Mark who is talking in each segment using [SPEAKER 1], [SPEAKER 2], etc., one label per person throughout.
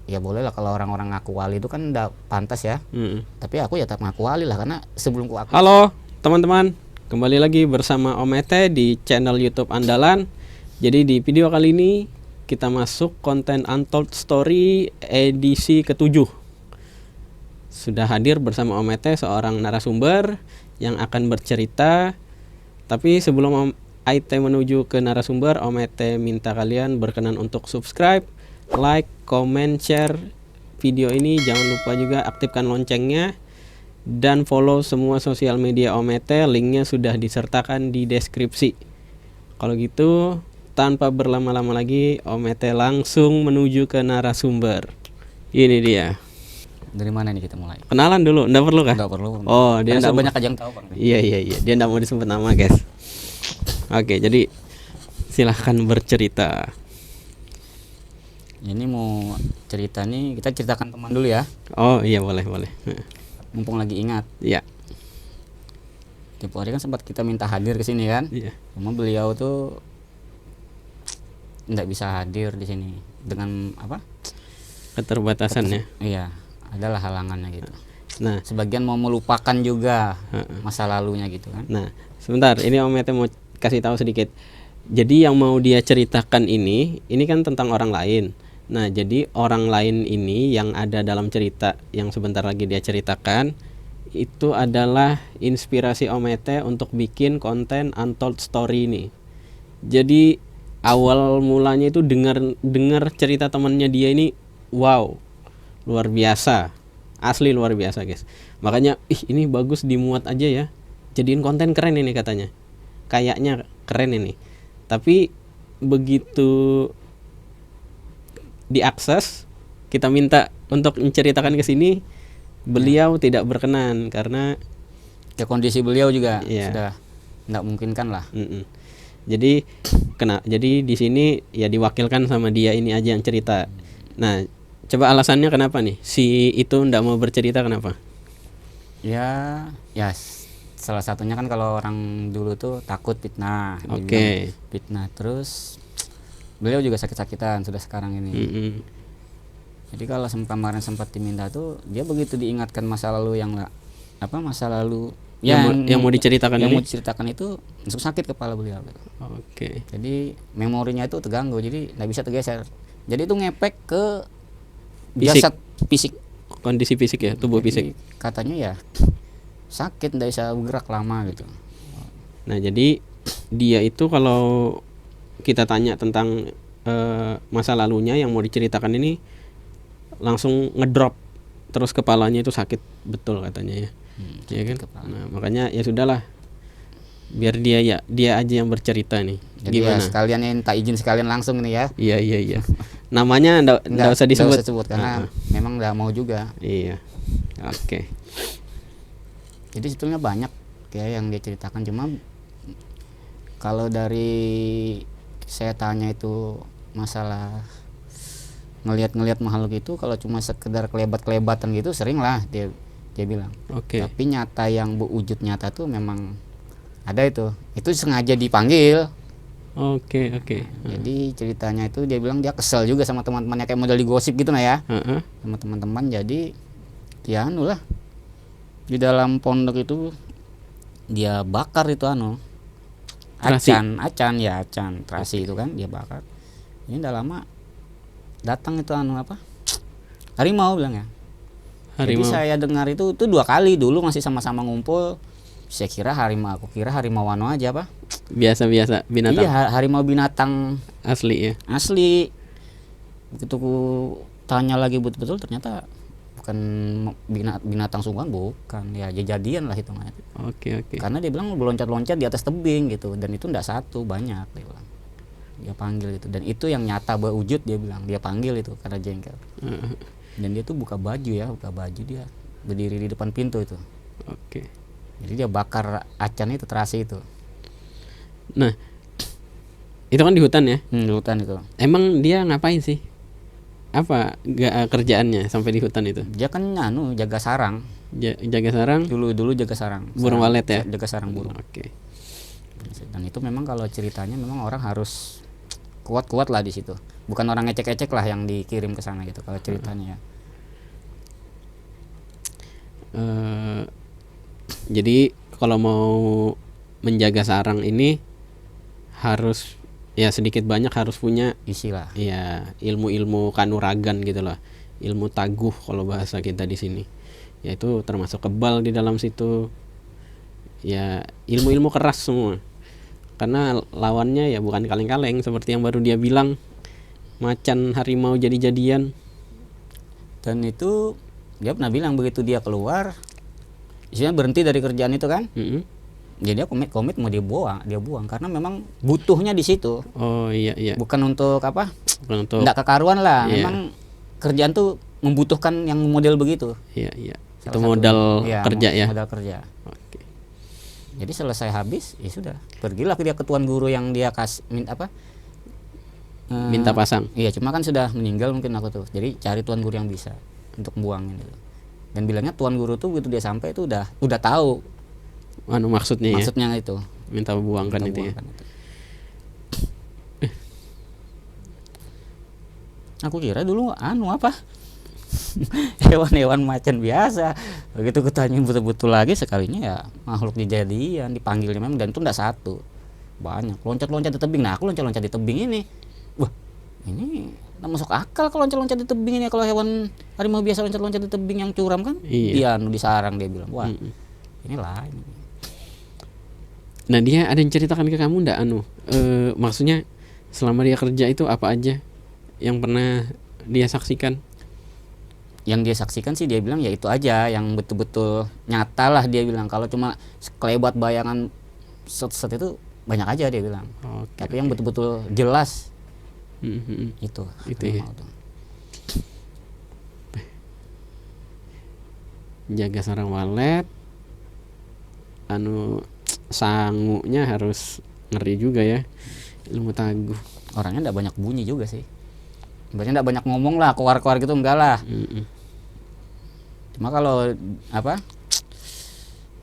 [SPEAKER 1] ya boleh lah kalau orang-orang ngaku wali itu kan udah pantas ya. Tapi aku ya tetap ngaku wali lah, karena sebelum aku
[SPEAKER 2] Halo teman-teman, kembali lagi bersama Om Ete di channel YouTube Andalan. Jadi di video kali ini kita masuk konten Untold Story edisi ke-7. Sudah hadir bersama Om Ete seorang narasumber yang akan bercerita. Tapi sebelum Om Ete menuju ke narasumber, Om Ete minta kalian berkenan untuk subscribe, like, comment, share video ini. Jangan lupa juga aktifkan loncengnya dan follow semua sosial media Om Ete. Linknya sudah disertakan di deskripsi. Kalau gitu, tanpa berlama-lama lagi, Om Ete langsung menuju ke narasumber. Ini dia.
[SPEAKER 1] dari mana nih kita mulai?
[SPEAKER 2] Kenalan dulu, enggak perlu kah?
[SPEAKER 1] Enggak perlu.
[SPEAKER 2] Oh, dia
[SPEAKER 1] Karena
[SPEAKER 2] enggak
[SPEAKER 1] banyak aja yang tahu, Bang.
[SPEAKER 2] Iya. Dia enggak mau disebut nama, guys. Oke, jadi silahkan bercerita.
[SPEAKER 1] Ini mau cerita nih, kita ceritakan teman dulu ya.
[SPEAKER 2] Oh iya, boleh.
[SPEAKER 1] Mumpung lagi ingat.
[SPEAKER 2] Iya.
[SPEAKER 1] Tempo hari kan sempat kita minta hadir ke sini kan.
[SPEAKER 2] Iya.
[SPEAKER 1] Cuma beliau tuh enggak bisa hadir di sini dengan apa?
[SPEAKER 2] Keterbatasannya.
[SPEAKER 1] Iya, adalah halangannya gitu.
[SPEAKER 2] Nah,
[SPEAKER 1] Sebagian mau melupakan juga masa lalunya gitu kan.
[SPEAKER 2] Nah, sebentar, ini Om Ete mau kasih tahu sedikit. Jadi yang mau dia ceritakan ini kan tentang orang lain. Nah, jadi orang lain ini yang ada dalam cerita yang sebentar lagi dia ceritakan itu adalah inspirasi Om Ete untuk bikin konten Untold Story ini. Jadi awal mulanya itu dengar cerita temannya dia ini, wow, luar biasa. Asli luar biasa, guys. Makanya ini bagus dimuat aja ya. Jadiin konten keren ini katanya. Kayaknya keren ini. Tapi begitu diakses, kita minta untuk menceritakan ke sini, beliau tidak berkenan karena
[SPEAKER 1] Ya kondisi beliau juga
[SPEAKER 2] Iya.
[SPEAKER 1] sudah enggak memungkinkan lah.
[SPEAKER 2] Jadi di sini ya diwakilkan sama dia ini aja yang cerita. Nah, coba alasannya kenapa nih si itu ndak mau bercerita, kenapa?
[SPEAKER 1] Ya salah satunya kan kalau orang dulu tuh takut fitnah. Dia
[SPEAKER 2] Oke.
[SPEAKER 1] bilang fitnah, terus beliau juga sakit-sakitan sudah sekarang ini. Jadi kalau kemarin sempat diminta tuh, dia begitu diingatkan masa lalu yang masa lalu
[SPEAKER 2] Yang mau diceritakan
[SPEAKER 1] yang
[SPEAKER 2] ini?
[SPEAKER 1] mau diceritakan itu langsung sakit kepala beliau gitu.
[SPEAKER 2] Oke.
[SPEAKER 1] Jadi memorinya itu terganggu, jadi nggak bisa tergeser. Jadi itu ngepek ke
[SPEAKER 2] Fisik.
[SPEAKER 1] jasad fisik.
[SPEAKER 2] Kondisi fisik ya, tubuh
[SPEAKER 1] Jadi
[SPEAKER 2] fisik.
[SPEAKER 1] katanya ya sakit, nggak bisa bergerak lama gitu.
[SPEAKER 2] Nah, jadi dia itu kalau kita tanya tentang masa lalunya yang mau diceritakan ini langsung ngedrop, terus kepalanya itu sakit betul katanya ya. Iya kan?
[SPEAKER 1] kepala.
[SPEAKER 2] Nah, makanya ya sudahlah. Biar dia aja yang bercerita nih.
[SPEAKER 1] Jadi
[SPEAKER 2] Gimana?
[SPEAKER 1] ya sekalian minta izin sekalian langsung nih ya.
[SPEAKER 2] Iya. Namanya enggak usah disebut.
[SPEAKER 1] Nggak usah sebut karena memang nggak mau juga.
[SPEAKER 2] Iya. Oke.
[SPEAKER 1] Jadi sebetulnya banyak ya yang dia ceritakan, cuma kalau dari saya tanya itu masalah ngelihat makhluk itu, kalau cuma sekedar kelebat-kelebatan gitu sering lah dia bilang.
[SPEAKER 2] Oke.
[SPEAKER 1] Tapi nyata yang wujud nyata tuh memang ada itu sengaja dipanggil.
[SPEAKER 2] Oke.
[SPEAKER 1] Jadi ceritanya itu dia bilang dia kesel juga sama teman-temannya, kayak model di gosip gitu nah ya.
[SPEAKER 2] Heeh.
[SPEAKER 1] Sama teman-teman, jadi ya lah di dalam pondok itu dia bakar itu
[SPEAKER 2] Terasi.
[SPEAKER 1] acan terasi itu kan dia bakar. Ini udah lama datang itu harimau bilang ya.
[SPEAKER 2] Harimau.
[SPEAKER 1] Jadi saya dengar itu 2 kali dulu masih sama-sama ngumpul. Saya kira aku kira harimau aja
[SPEAKER 2] Biasa binatang.
[SPEAKER 1] Iya, harimau binatang
[SPEAKER 2] Asli ya.
[SPEAKER 1] asli. Begitu ku tanya lagi betul-betul, ternyata bukan binatang sungguhan, bukan ya, jadian lah hitungannya.
[SPEAKER 2] Oke.
[SPEAKER 1] Karena dia bilang berloncat-loncat di atas tebing gitu, dan itu enggak satu, banyak dia bilang. Dia panggil itu, dan itu yang nyata berwujud, dia bilang dia panggil itu karena jengkel. Dan dia tuh buka baju dia berdiri di depan pintu itu.
[SPEAKER 2] Oke.
[SPEAKER 1] Jadi dia bakar acan itu, terasi itu.
[SPEAKER 2] Nah, itu kan di hutan ya.
[SPEAKER 1] Di hutan itu.
[SPEAKER 2] Emang dia ngapain sih? Apa kerjaannya sampai di hutan itu?
[SPEAKER 1] Dia kan jaga sarang.
[SPEAKER 2] Jaga sarang.
[SPEAKER 1] Dulu jaga sarang.
[SPEAKER 2] Burung walet ya.
[SPEAKER 1] Jaga sarang burung.
[SPEAKER 2] Oke.
[SPEAKER 1] Dan itu memang kalau ceritanya memang orang harus kuat-kuat lah di situ. bukan orang ecek-ecek lah yang dikirim ke sana gitu kalau ceritanya ya.
[SPEAKER 2] Jadi kalau mau menjaga sarang ini harus ya sedikit banyak harus punya
[SPEAKER 1] Isi lah.
[SPEAKER 2] ya ilmu-ilmu kanuragan gitu lah, ilmu taguh kalau bahasa kita di sini, yaitu termasuk kebal di dalam situ, ya ilmu-ilmu keras semua, karena lawannya ya bukan kaleng-kaleng seperti yang baru dia bilang, macan harimau jadi-jadian.
[SPEAKER 1] Dan itu dia pernah bilang begitu dia keluar, isinya berhenti dari kerjaan itu kan, jadi dia komit mau dia buang karena memang butuhnya di situ.
[SPEAKER 2] Oh iya,
[SPEAKER 1] Bukan untuk apa?
[SPEAKER 2] bukan untuk
[SPEAKER 1] Nggak kekaruan lah.
[SPEAKER 2] Iya.
[SPEAKER 1] Memang kerjaan tuh membutuhkan yang model begitu.
[SPEAKER 2] iya
[SPEAKER 1] Salah
[SPEAKER 2] itu
[SPEAKER 1] satu.
[SPEAKER 2] modal
[SPEAKER 1] Iya,
[SPEAKER 2] kerja ya.
[SPEAKER 1] Modal kerja.
[SPEAKER 2] Oke.
[SPEAKER 1] Jadi selesai habis, ya sudah. Pergilah dia ke tuan guru yang dia minta apa?
[SPEAKER 2] Minta pasang.
[SPEAKER 1] Iya, cuma kan sudah meninggal mungkin aku tuh. Jadi cari tuan guru yang bisa untuk buangin itu. Dan bilangnya tuan guru tuh begitu dia sampai itu udah tahu
[SPEAKER 2] Maksudnya ya,
[SPEAKER 1] maksudnya itu.
[SPEAKER 2] minta buangkan
[SPEAKER 1] Minta
[SPEAKER 2] itu ya.
[SPEAKER 1] buangkan itu. Aku kira dulu apa? Hewan-hewan macan biasa. Begitu kutanya betul-betul lagi sekalinya ya makhluk dijadian, dipanggilnya memang, dan itu enggak satu. Banyak loncat-loncat di tebing. Nah, aku loncat-loncat di tebing ini. Wah, ini nggak masuk akal kalau loncat-loncat di tebing ini. Kalau hewan harimau biasa loncat-loncat di tebing yang curam kan,
[SPEAKER 2] Iya.
[SPEAKER 1] di sarang dia bilang. Wah, ini lain.
[SPEAKER 2] Nah dia ada yang ceritakan ke kamu ndak maksudnya selama dia kerja itu apa aja yang pernah dia saksikan?
[SPEAKER 1] Yang dia saksikan sih dia bilang ya itu aja yang betul-betul nyata lah dia bilang. Kalau cuma sekelebat bayangan set itu banyak aja dia bilang.
[SPEAKER 2] Oke,
[SPEAKER 1] Tapi yang betul-betul jelas
[SPEAKER 2] Itu
[SPEAKER 1] itu
[SPEAKER 2] ya.
[SPEAKER 1] harimau tuh.
[SPEAKER 2] Jaga sarang walet, sangunya harus ngeri juga ya, ilmu taguh.
[SPEAKER 1] Orangnya enggak banyak bunyi juga sih. Sebenarnya enggak banyak ngomong lah, keluar-keluar gitu enggak lah. Cuma kalau apa?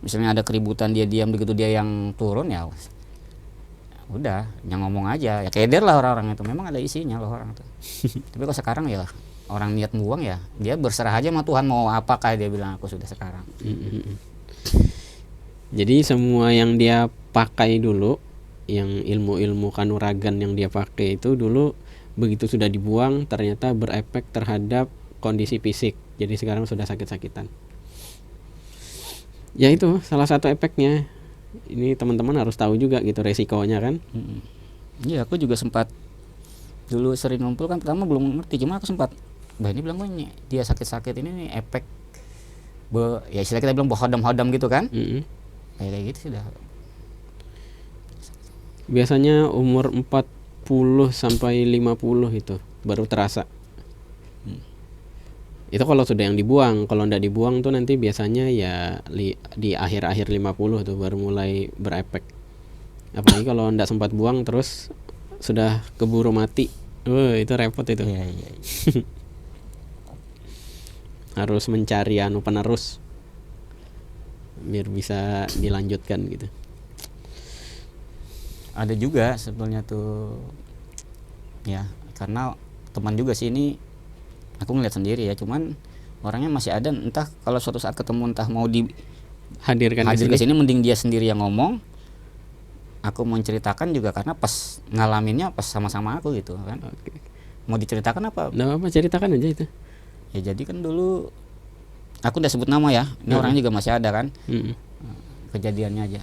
[SPEAKER 1] Misalnya ada keributan dia diam, begitu dia yang turun ya udah, yang ngomong aja. Ya keder lah orang-orang itu. Memang ada isinya loh orang itu. Tapi kalau sekarang ya orang niat buang ya, dia berserah aja sama Tuhan mau apakah dia bilang aku sudah sekarang.
[SPEAKER 2] Jadi semua yang dia pakai dulu, yang ilmu-ilmu kanuragan yang dia pakai itu dulu begitu sudah dibuang ternyata berefek terhadap kondisi fisik. Jadi sekarang sudah sakit-sakitan. Ya itu salah satu efeknya. Ini teman-teman harus tahu juga gitu resikonya kan.
[SPEAKER 1] Iya, aku juga sempat dulu sering ngumpul kan, pertama belum ngerti, cuma aku sempat ini bilang ini dia sakit-sakit ini nih efek ya istilah kita bilang hodam-hodam gitu kan. Kayak gitu sudah.
[SPEAKER 2] Biasanya umur 40 sampai 50 itu baru terasa. Itu kalau sudah yang dibuang. Kalau enggak dibuang tuh nanti biasanya ya di akhir-akhir 50 tuh baru mulai berefek. Apalagi kalau enggak sempat buang terus sudah keburu mati. Itu repot itu.
[SPEAKER 1] Iya.
[SPEAKER 2] Harus mencari penerus biar bisa dilanjutkan gitu.
[SPEAKER 1] Ada juga sebenarnya tuh ya, karena teman juga sih ini aku ngeliat sendiri ya, cuman orangnya masih ada, entah kalau suatu saat ketemu entah mau hadir ke sini mending dia sendiri yang ngomong. Aku mau ceritakan juga karena pas ngalaminnya pas sama-sama aku gitu kan. Mau diceritakan apa?
[SPEAKER 2] Nah, apa ceritakan aja itu.
[SPEAKER 1] Ya jadi kan dulu aku udah sebut nama ya, ini orangnya juga masih ada kan. Kejadiannya aja.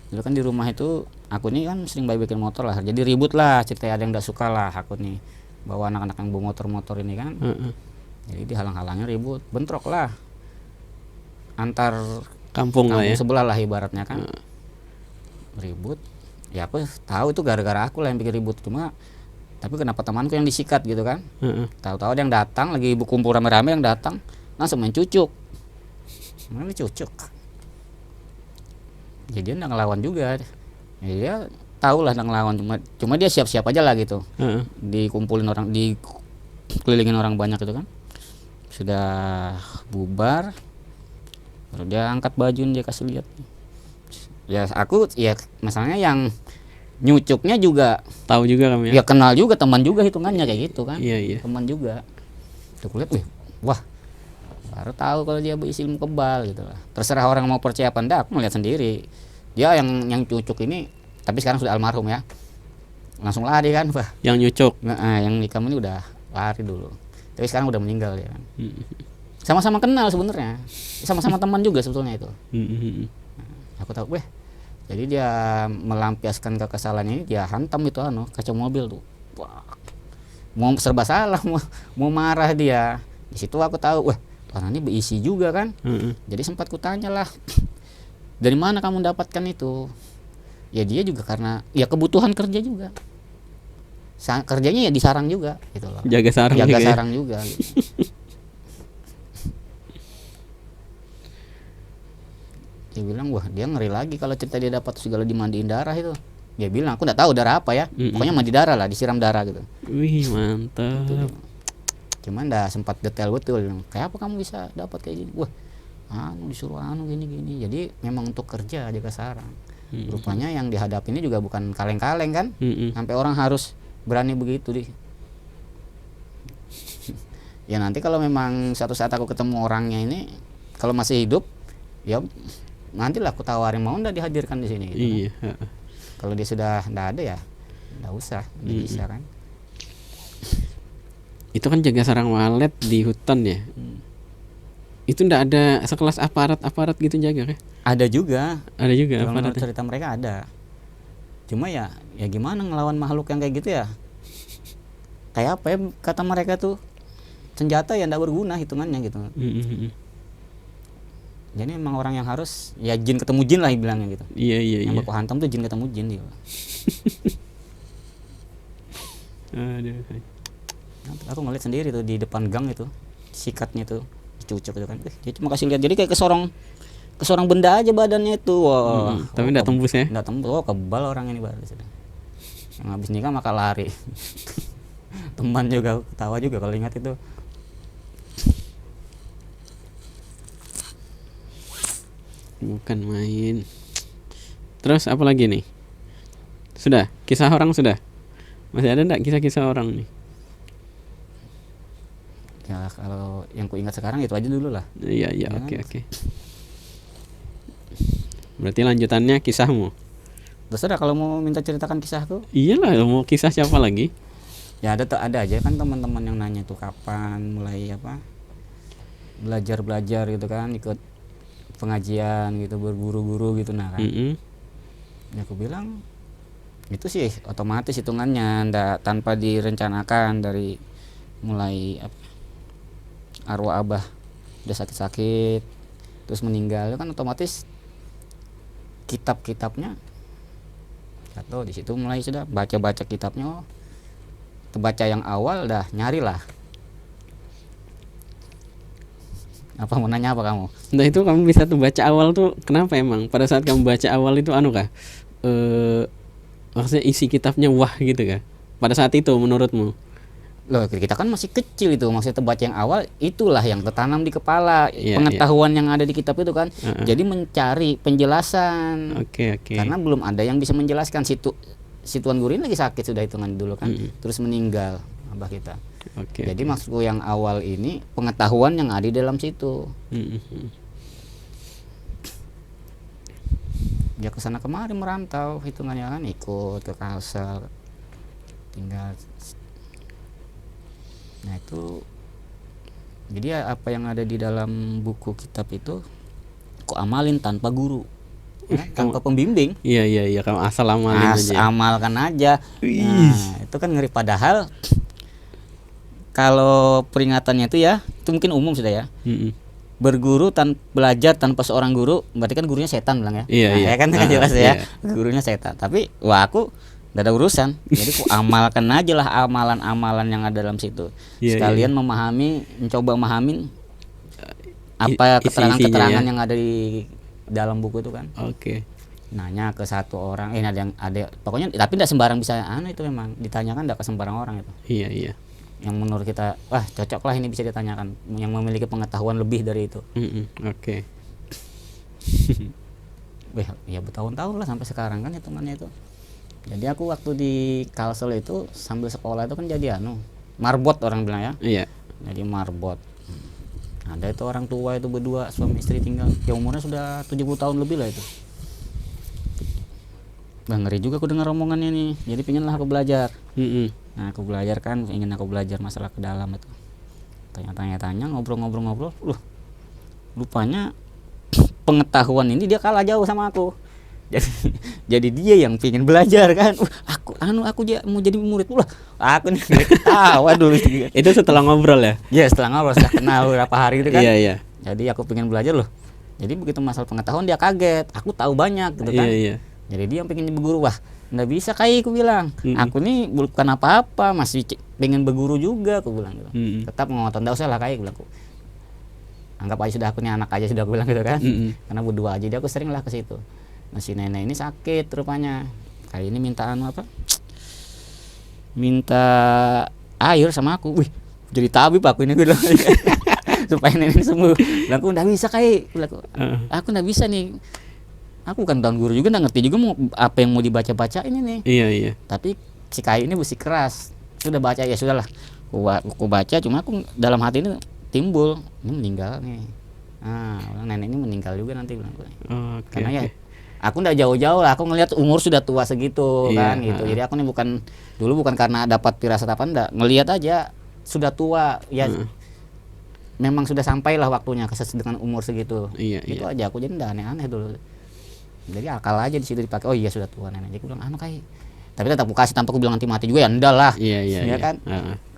[SPEAKER 1] Dulu kan di rumah itu aku nih kan sering bikin motor lah, jadi ribut lah, cerita ada yang gak suka lah aku nih bawa anak-anak yang bawa motor-motor ini kan. Jadi dihalang-halangnya ribut, bentrok lah antar
[SPEAKER 2] kampung lah ya,
[SPEAKER 1] sebelah lah ibaratnya kan. Ribut ya, aku tahu itu gara-gara aku lah yang bikin ribut, cuma tapi kenapa temanku yang disikat gitu kan. Tahu-tahu ada yang datang lagi kumpul rame-rame, yang datang langsung main cucuk. Mana cucuk? Jadi dia nggak ngelawan juga. Ya, dia tahu lah nggak ngelawan, cuma dia siap-siap aja lah gitu. Dikumpulin orang, dikelilingin orang banyak gitu kan. Sudah bubar, baru dia angkat baju, dia kasih lihat. Ya aku ya masalahnya yang nyucuknya juga
[SPEAKER 2] Tahu juga kamu
[SPEAKER 1] ya
[SPEAKER 2] ya?
[SPEAKER 1] kenal juga, teman juga hitungannya kayak gitu kan.
[SPEAKER 2] Iya, iya.
[SPEAKER 1] Teman juga. Tuh kulihat, wah baru tahu kalau dia berisi ilmu kebal gitu lah. Terserah orang mau percaya apa enggak, aku melihat sendiri. Dia yang cucuk ini, tapi sekarang sudah almarhum ya. Langsung lari kan, wah.
[SPEAKER 2] Yang nyucuk.
[SPEAKER 1] Nah, yang nikam ini udah lari dulu. Tapi sekarang udah meninggal dia kan.
[SPEAKER 2] Mm,
[SPEAKER 1] Sama-sama kenal sebenarnya. Sama-sama teman juga sebetulnya itu. Aku tahu, jadi dia melampiaskan kekesalannya ini, dia hantam itu kaca mobil tuh. Wah. Mau serba salah, mau marah dia. Di situ aku tahu, orang ini berisi juga kan. Jadi sempat kutanya lah, dari mana kamu dapatkan itu? Ya dia juga karena ya kebutuhan kerja juga. Kerjanya ya di sarang juga gitu loh.
[SPEAKER 2] Jaga sarang
[SPEAKER 1] Jaga
[SPEAKER 2] juga ya?
[SPEAKER 1] sarang juga gitu. Dia bilang, wah dia ngeri lagi kalau cerita dia dapat segala dimandiin darah itu. Dia bilang, aku nggak tahu darah apa ya, pokoknya mandi darah lah, disiram darah gitu.
[SPEAKER 2] Wih, mantap.
[SPEAKER 1] Gitu. Cuman dah sempat detail betul, kayak apa kamu bisa dapat kayak gini? Wah, disuruh gini. Jadi memang untuk kerja jaga sarang. Rupanya yang dihadapi ini juga bukan kaleng-kaleng kan, sampai orang harus berani begitu deh. Ya nanti kalau memang suatu saat aku ketemu orangnya ini, kalau masih hidup, ya nantilah aku tawarin mau ndak dihadirkan di sini gitu.
[SPEAKER 2] Iya.
[SPEAKER 1] Kan? Kalau dia sudah ndak ada ya ndak usah, bisa kan.
[SPEAKER 2] Itu kan jaga sarang walet di hutan ya. Itu ndak ada sekelas aparat gitu jaga kan?
[SPEAKER 1] Ada juga.
[SPEAKER 2] Ada juga
[SPEAKER 1] Kalau menurut
[SPEAKER 2] aparatnya.
[SPEAKER 1] cerita mereka ada. Cuma ya gimana ngelawan makhluk yang kayak gitu ya? Kayak apa ya kata mereka tuh, senjata ya ndak berguna hitungannya gitu. Jadi memang orang yang harus ya jin ketemu jin lah bilangnya gitu.
[SPEAKER 2] Iya.
[SPEAKER 1] Yang baku hantam tuh jin ketemu jin gitu.
[SPEAKER 2] Aduh.
[SPEAKER 1] Aku ngeliat sendiri tuh di depan gang itu, sikatnya tuh cucuk gitu kan. Dia cuma kasih lihat, jadi kayak ke seorang benda aja badannya itu. Wah.
[SPEAKER 2] Tapi nggak tembus ya?
[SPEAKER 1] Nggak tembus. Oh kebal orang ini baru sudah. Yang habis nikah maka lari. Teman juga ketawa juga kalau ingat itu.
[SPEAKER 2] Bukan main. Terus apa lagi nih? Sudah, kisah orang sudah. Masih ada enggak kisah-kisah orang nih?
[SPEAKER 1] Ya kalau yang ku ingat sekarang itu aja dulu lah.
[SPEAKER 2] Iya,
[SPEAKER 1] Ya kan?
[SPEAKER 2] oke. Berarti lanjutannya kisahmu.
[SPEAKER 1] Terserah kalau mau minta ceritakan kisahku.
[SPEAKER 2] Iyalah, mau kisah siapa lagi?
[SPEAKER 1] Ya ada aja kan teman-teman yang nanya tuh kapan mulai belajar gitu kan, ikut pengajian gitu, berguru-guru gitu nah kan. Ya aku bilang itu sih otomatis hitungannya tanpa direncanakan, dari mulai arwah abah udah sakit-sakit terus meninggal kan otomatis kitab-kitabnya atau di situ mulai sudah baca kitabnya. Terbaca yang awal dah nyarilah. Apa mau nanya apa kamu?
[SPEAKER 2] Nah itu kamu bisa tuh baca awal tuh kenapa emang? Pada saat kamu baca awal itu kah? Maksudnya isi kitabnya wah gitu kah? Pada saat itu menurutmu?
[SPEAKER 1] Loh kita kan masih kecil itu, maksudnya terbaca yang awal itulah yang tertanam di kepala,
[SPEAKER 2] Iya,
[SPEAKER 1] pengetahuan yang ada di kitab itu kan. Jadi mencari penjelasan.
[SPEAKER 2] Oke.
[SPEAKER 1] Karena belum ada yang bisa menjelaskan. Si Tuan Guru ini lagi sakit sudah hitungan dulu kan, terus meninggal abah kita.
[SPEAKER 2] Oke.
[SPEAKER 1] Jadi maksudku yang awal ini pengetahuan yang ada di dalam situ. Dia kesana kemari merantau hitungannya kan, ikut ke Kalsel tinggal. Nah itu jadi apa yang ada di dalam buku kitab itu aku amalin tanpa guru ya, tanpa pembimbing.
[SPEAKER 2] Iya kamu asal amalin aja.
[SPEAKER 1] Amalkan aja. Nah itu kan ngeri, padahal kalau peringatannya itu ya itu mungkin umum sudah ya. Berguru belajar tanpa seorang guru berarti kan gurunya setan bilang ya.
[SPEAKER 2] Iya.
[SPEAKER 1] Ya kan jelas ya. Gurunya setan. Tapi aku gak ada urusan. Jadi ku amalkan aja lah amalan-amalan yang ada dalam situ. Sekalian mencoba memahamin apa keterangan-keterangan yang ada di dalam buku itu kan.
[SPEAKER 2] Oke.
[SPEAKER 1] Nanya ke satu orang, ada pokoknya, tapi tidak sembarang bisa itu memang ditanyakan, tidak ke sembarang orang itu.
[SPEAKER 2] Iya.
[SPEAKER 1] Yang menurut kita wah cocok lah ini bisa ditanyakan, yang memiliki pengetahuan lebih dari itu.
[SPEAKER 2] Oke.
[SPEAKER 1] Ya bertahun-tahun lah sampai sekarang kan hitungannya itu. Jadi aku waktu di Kalsel itu sambil sekolah itu kan jadi marbot orang bilang ya.
[SPEAKER 2] Iya.
[SPEAKER 1] Jadi marbot. Ada itu orang tua itu berdua suami istri tinggal. Ya umurnya sudah 70 tahun lebih lah itu. Bang, ngeri juga aku dengar omongannya nih. Jadi pengenlah aku belajar. Nah, aku belajar kan, ingin aku belajar masalah ke dalam itu. Tanya-tanya, ngobrol-ngobrol. Rupanya pengetahuan ini dia kalah jauh sama aku. Jadi dia yang pengen belajar kan. Aku mau jadi murid pula. Aku nih ketawa dulu.
[SPEAKER 2] Itu setelah ngobrol ya?
[SPEAKER 1] Ya, setelah ngobrol, setelah kenal beberapa hari itu kan.
[SPEAKER 2] Iya.
[SPEAKER 1] Jadi aku pengen belajar loh. Jadi begitu masalah pengetahuan dia kaget. Aku tahu banyak gitu kan.
[SPEAKER 2] Iya.
[SPEAKER 1] Jadi dia yang pengen jadi guru. Wah, nggak bisa kayak aku bilang. Aku nih bukan apa-apa, masih pengen berguru juga aku bilang gitu. Tetap ngotot, enggak usah lah kayak bilang aku. Anggap aja sudah aku nih anak aja sudah aku bilang gitu kan. Karena berdua aja dia aku sering lah ke situ. Nah, si nenek ini sakit rupanya. Kali ini minta minta air sama aku. Wih, jadi tabib aku ini gue bilang. Supaya nenek sembuh. Bilang aku enggak bisa kayak. Aku enggak bisa nih. Aku bukan tahun guru juga, enggak ngerti juga mau apa yang mau dibaca-baca ini nih.
[SPEAKER 2] Iya.
[SPEAKER 1] Tapi si Kai ini besi keras. Sudah baca ya sudahlah. Aku baca, cuma aku dalam hati ini timbul, ini meninggal nih. Nenek ini meninggal juga nanti bilang gue. Karena ya aku ndak jauh-jauh lah, aku ngelihat umur sudah tua segitu kan gitu. Jadi aku nih bukan karena dapat firasat apa enggak, ngelihat aja sudah tua ya. Memang sudah sampailah waktunya dengan umur segitu. Itu aja aku jadi ndak aneh-aneh dulu. Jadi akal aja di situ dipakai. Oh iya sudah tua nenek. Jadi aku bilang kayak. Tapi tetap aku kasih tanpa aku bilang nanti mati juga ya enggak lah. Iya kan?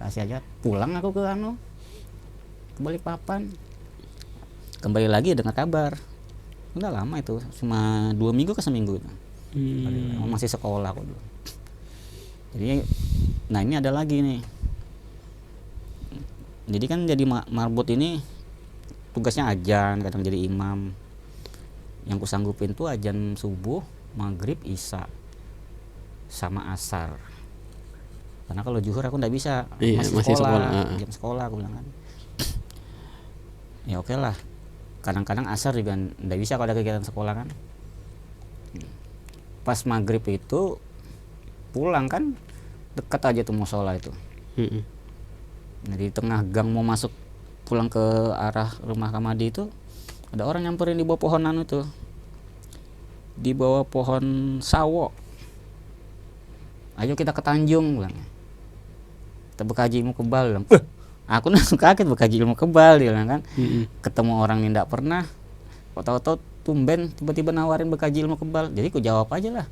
[SPEAKER 1] Kasih aja. Pulang aku ke ke Balikpapan. Kembali lagi dengan kabar. Udah lama itu, cuma 2 minggu ke seminggu itu. Masih sekolah aku dulu. Jadi nah ini ada lagi nih. Jadi kan jadi marbot ini tugasnya ajan, kadang jadi imam. Yang kusanggupin tuh ajan subuh, maghrib, isya sama asar. Karena kalau zuhur aku nggak bisa, masih sekolah. Jam sekolah aku bilang kan. Ya oke lah. Kadang-kadang asar juga nggak bisa kalau ada kegiatan sekolah kan. Pas maghrib itu pulang kan dekat aja tuh musola itu. Nah, di tengah gang mau masuk pulang ke arah rumah Kamadi itu ada orang nyamperin di bawah pohonan itu, di bawah pohon sawo. Ayo kita ke Tanjung bilang. Kita bekaji ilmu kebal bilang. Aku langsung kaget bekaji ilmu kebal dia bilang kan. Ketemu orang yang tidak pernah, kok tahu-tahu tumben tiba-tiba nawarin bekaji ilmu kebal. Jadi aku jawab aja lah.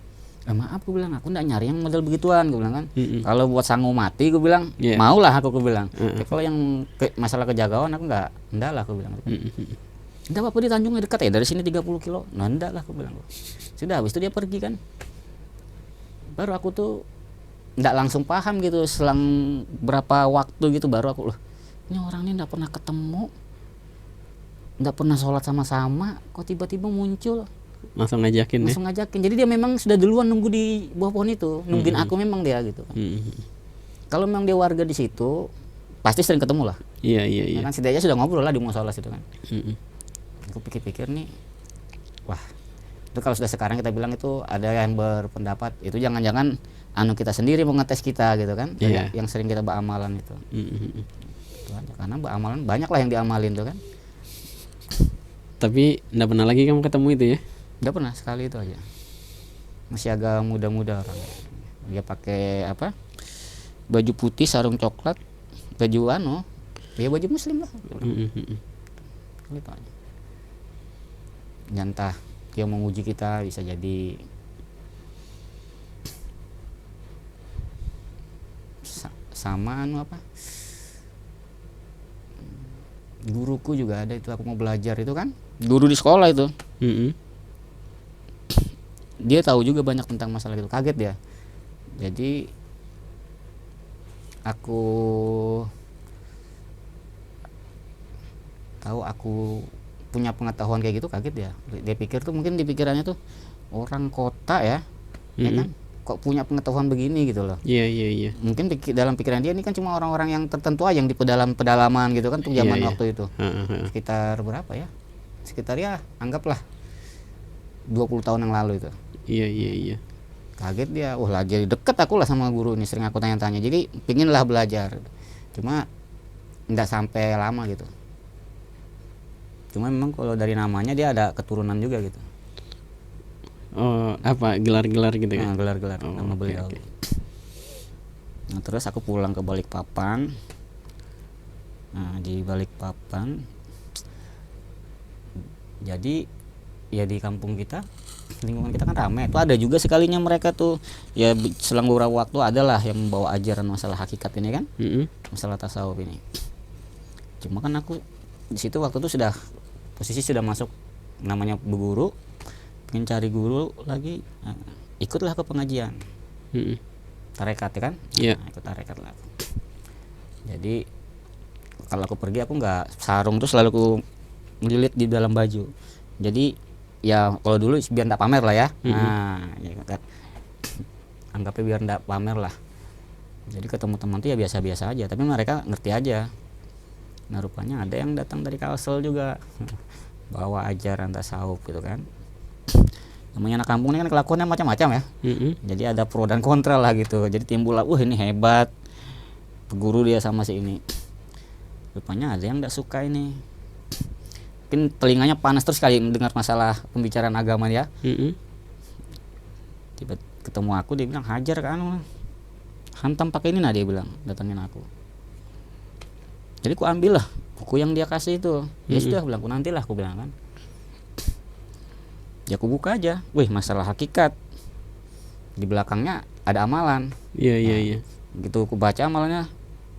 [SPEAKER 1] Maaf aku bilang, aku enggak nyari yang model begituan gue bilang kan. Kalau buat sangu mati gue bilang, maulah aku bilang. Tapi kalau yang masalah kejagauan aku enggak lah aku bilang. Enggak apa-apa di Tanjungnya dekat ya, dari sini 30 kilo. Nah enggak lah aku bilang. Sudah habis itu dia pergi kan. Baru aku tuh enggak langsung paham gitu, selang berapa waktu gitu baru aku loh. Ini orang ini enggak pernah ketemu. Enggak pernah sholat sama-sama, kok tiba-tiba muncul.
[SPEAKER 2] Langsung ngajakin.
[SPEAKER 1] Jadi dia memang sudah duluan nunggu di bawah pohon itu, nungguin aku memang dia gitu kan. Kalau memang dia warga di situ, pasti sering ketemu lah.
[SPEAKER 2] Iya.
[SPEAKER 1] Kan setidaknya sudah ngobrol lah di musola situ kan. Aku pikir-pikir nih, wah itu kalau sudah sekarang kita bilang itu ada yang berpendapat itu jangan-jangan kita sendiri mau ngetes kita gitu kan. Yang sering kita beramalan itu. Itu aja. Karena beramalan banyak lah yang diamalin tuh kan.
[SPEAKER 2] Tapi enggak pernah lagi kamu ketemu itu ya?
[SPEAKER 1] Enggak pernah, sekali itu aja. Masih agak muda-muda orang. Dia pakai apa? Baju putih, sarung coklat, baju ya baju muslim lah. Gitu aja. Nyantah dia mau uji kita bisa jadi sama guruku juga ada itu, aku mau belajar itu kan guru di sekolah itu. Dia tahu juga banyak tentang masalah itu, kaget dia. Jadi aku tahu aku punya pengetahuan kayak gitu, kaget dia. Dia pikir tuh mungkin di pikirannya tuh orang kota ya kan kok punya pengetahuan begini gitu loh.
[SPEAKER 2] Iya.
[SPEAKER 1] Mungkin dalam pikiran dia ini kan cuma orang-orang yang tertentu aja yang di pedalaman gitu kan tuh zaman waktu itu. Sekitar berapa ya? Sekitar ya anggaplah 20 tahun yang lalu itu.
[SPEAKER 2] Iya.
[SPEAKER 1] Kaget dia, lah jadi deket aku lah sama guru ini, sering aku tanya-tanya, jadi pingin lah belajar, cuma nggak sampai lama gitu. Cuma memang kalau dari namanya dia ada keturunan juga gitu.
[SPEAKER 2] Oh, apa gelar-gelar gitu ya?
[SPEAKER 1] Gelar-gelar
[SPEAKER 2] Oh,
[SPEAKER 1] nama
[SPEAKER 2] oke,
[SPEAKER 1] beliau.
[SPEAKER 2] oke.
[SPEAKER 1] Nah terus aku pulang ke Balikpapan. Nah di Balikpapan, jadi ya di kampung kita, lingkungan kita kan ramai. Tuh ada juga sekalinya mereka tuh ya selang beberapa waktu adalah yang membawa ajaran masalah hakikat ini kan, masalah tasawuf ini. Cuma kan aku di situ waktu itu sudah posisi sudah masuk namanya berguru, pengen cari guru lagi, ikutlah ke pengajian tarekat ya kan.
[SPEAKER 2] Iya.
[SPEAKER 1] Ikut tarekat lah. Jadi kalau aku pergi aku nggak sarung, terus selalu aku melilit di dalam baju. Jadi ya kalau dulu biar nggak pamer lah ya. Nah ya kan, anggapnya biar nggak pamer lah. Jadi ketemu teman tuh ya biasa-biasa aja, tapi mereka ngerti aja. Nah rupanya ada yang datang dari Kalsel juga bawa ajaran tasawuf gitu kan. Namanya anak kampung ini kan kelakuannya macam-macam ya. Jadi ada pro dan kontra lah gitu. Jadi timbul lah, ini hebat guru dia sama si ini. Rupanya ada yang nggak suka ini. Mungkin telinganya panas terus kali mendengar masalah pembicaraan agama ya. Tiba ketemu aku, dia bilang hajar kan, hantam pakai ini, nah dia bilang datangin aku. Jadi aku ambil lah buku yang dia kasih itu. Ya sudah, bilang aku nantilah, aku bilang kan. Ya aku buka aja, masalah hakikat. Di belakangnya ada amalan.
[SPEAKER 2] Iya.
[SPEAKER 1] Gitu aku baca amalannya,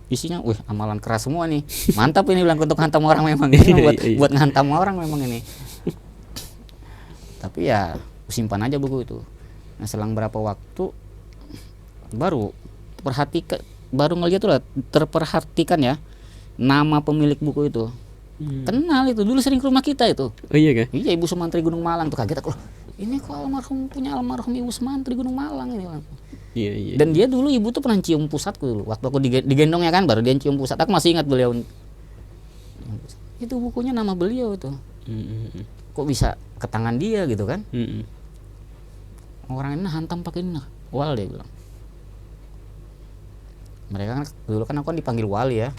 [SPEAKER 1] isinya, amalan keras semua nih. Mantap ini, bilang untuk hantam orang memang ini, buat ngantam orang memang ini. Tapi ya simpan aja buku itu. Nah selang berapa waktu baru ngeliat tuh lah, terperhatikan ya nama pemilik buku itu. Kenal itu, dulu sering ke rumah kita itu.
[SPEAKER 2] Oh iya kah?
[SPEAKER 1] Iya, Ibu Sumantri Gunung Malang tuh. Kaget aku, ini kok punya almarhum Ibu Sumantri Gunung Malang ini.
[SPEAKER 2] Iya.
[SPEAKER 1] Dan dia dulu ibu tuh pernah cium pusatku dulu. Waktu aku digendong ya kan, baru dia cium pusat. Aku masih ingat beliau. Itu bukunya nama beliau itu. Kok bisa ke tangan dia gitu kan? Orang ini hantam pakai ini, wal dia bilang. Mereka kan dulu kan aku kan dipanggil wali ya.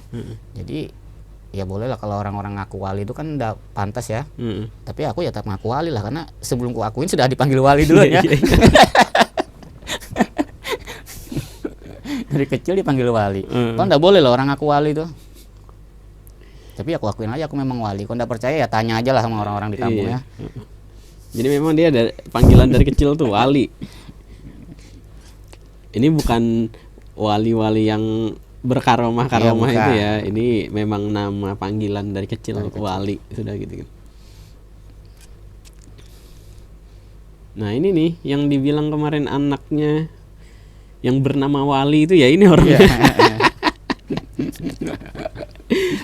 [SPEAKER 1] Jadi ya boleh lah kalau orang-orang ngaku wali itu kan udah pantas ya. Tapi aku ya tetap ngaku wali lah, karena sebelum ku akuin sudah dipanggil wali dulu ya. Dari kecil dipanggil wali. Kok enggak boleh loh orang ngaku wali tuh. Tapi aku akuin aja aku memang wali. Kok enggak percaya ya tanya aja lah sama orang-orang di kampung ya.
[SPEAKER 2] Jadi memang dia ada panggilan dari kecil tuh wali. Ini bukan wali-wali yang berkaromah-karomah itu ya. Ini memang nama panggilan dari kecil, wali sudah gitu. Nah ini nih yang dibilang kemarin anaknya yang bernama Wali itu ya ini orangnya.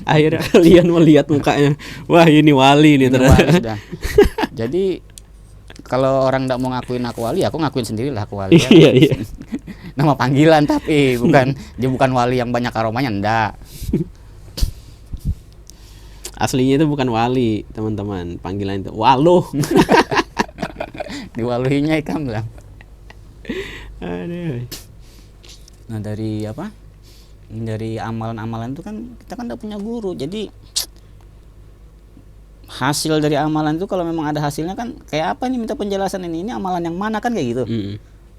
[SPEAKER 2] Akhirnya kalian melihat mukanya, wah ini Wali nih ternyata.
[SPEAKER 1] Jadi kalau orang nggak mau ngakuin aku wali, aku ngakuin sendiri lah aku wali.
[SPEAKER 2] Iya.
[SPEAKER 1] Nama panggilan tapi bukan dia bukan wali yang banyak aromanya, enggak.
[SPEAKER 2] Aslinya itu bukan Wali, teman-teman. Panggilan itu Waluh.
[SPEAKER 1] Diwaluhinya ikan bilang.
[SPEAKER 2] Aduh.
[SPEAKER 1] Nah dari apa? Dari amalan-amalan itu kan kita kan enggak punya guru. Jadi hasil dari amalan itu kalau memang ada hasilnya kan kayak apa nih, minta penjelasan ini amalan yang mana kan kayak gitu.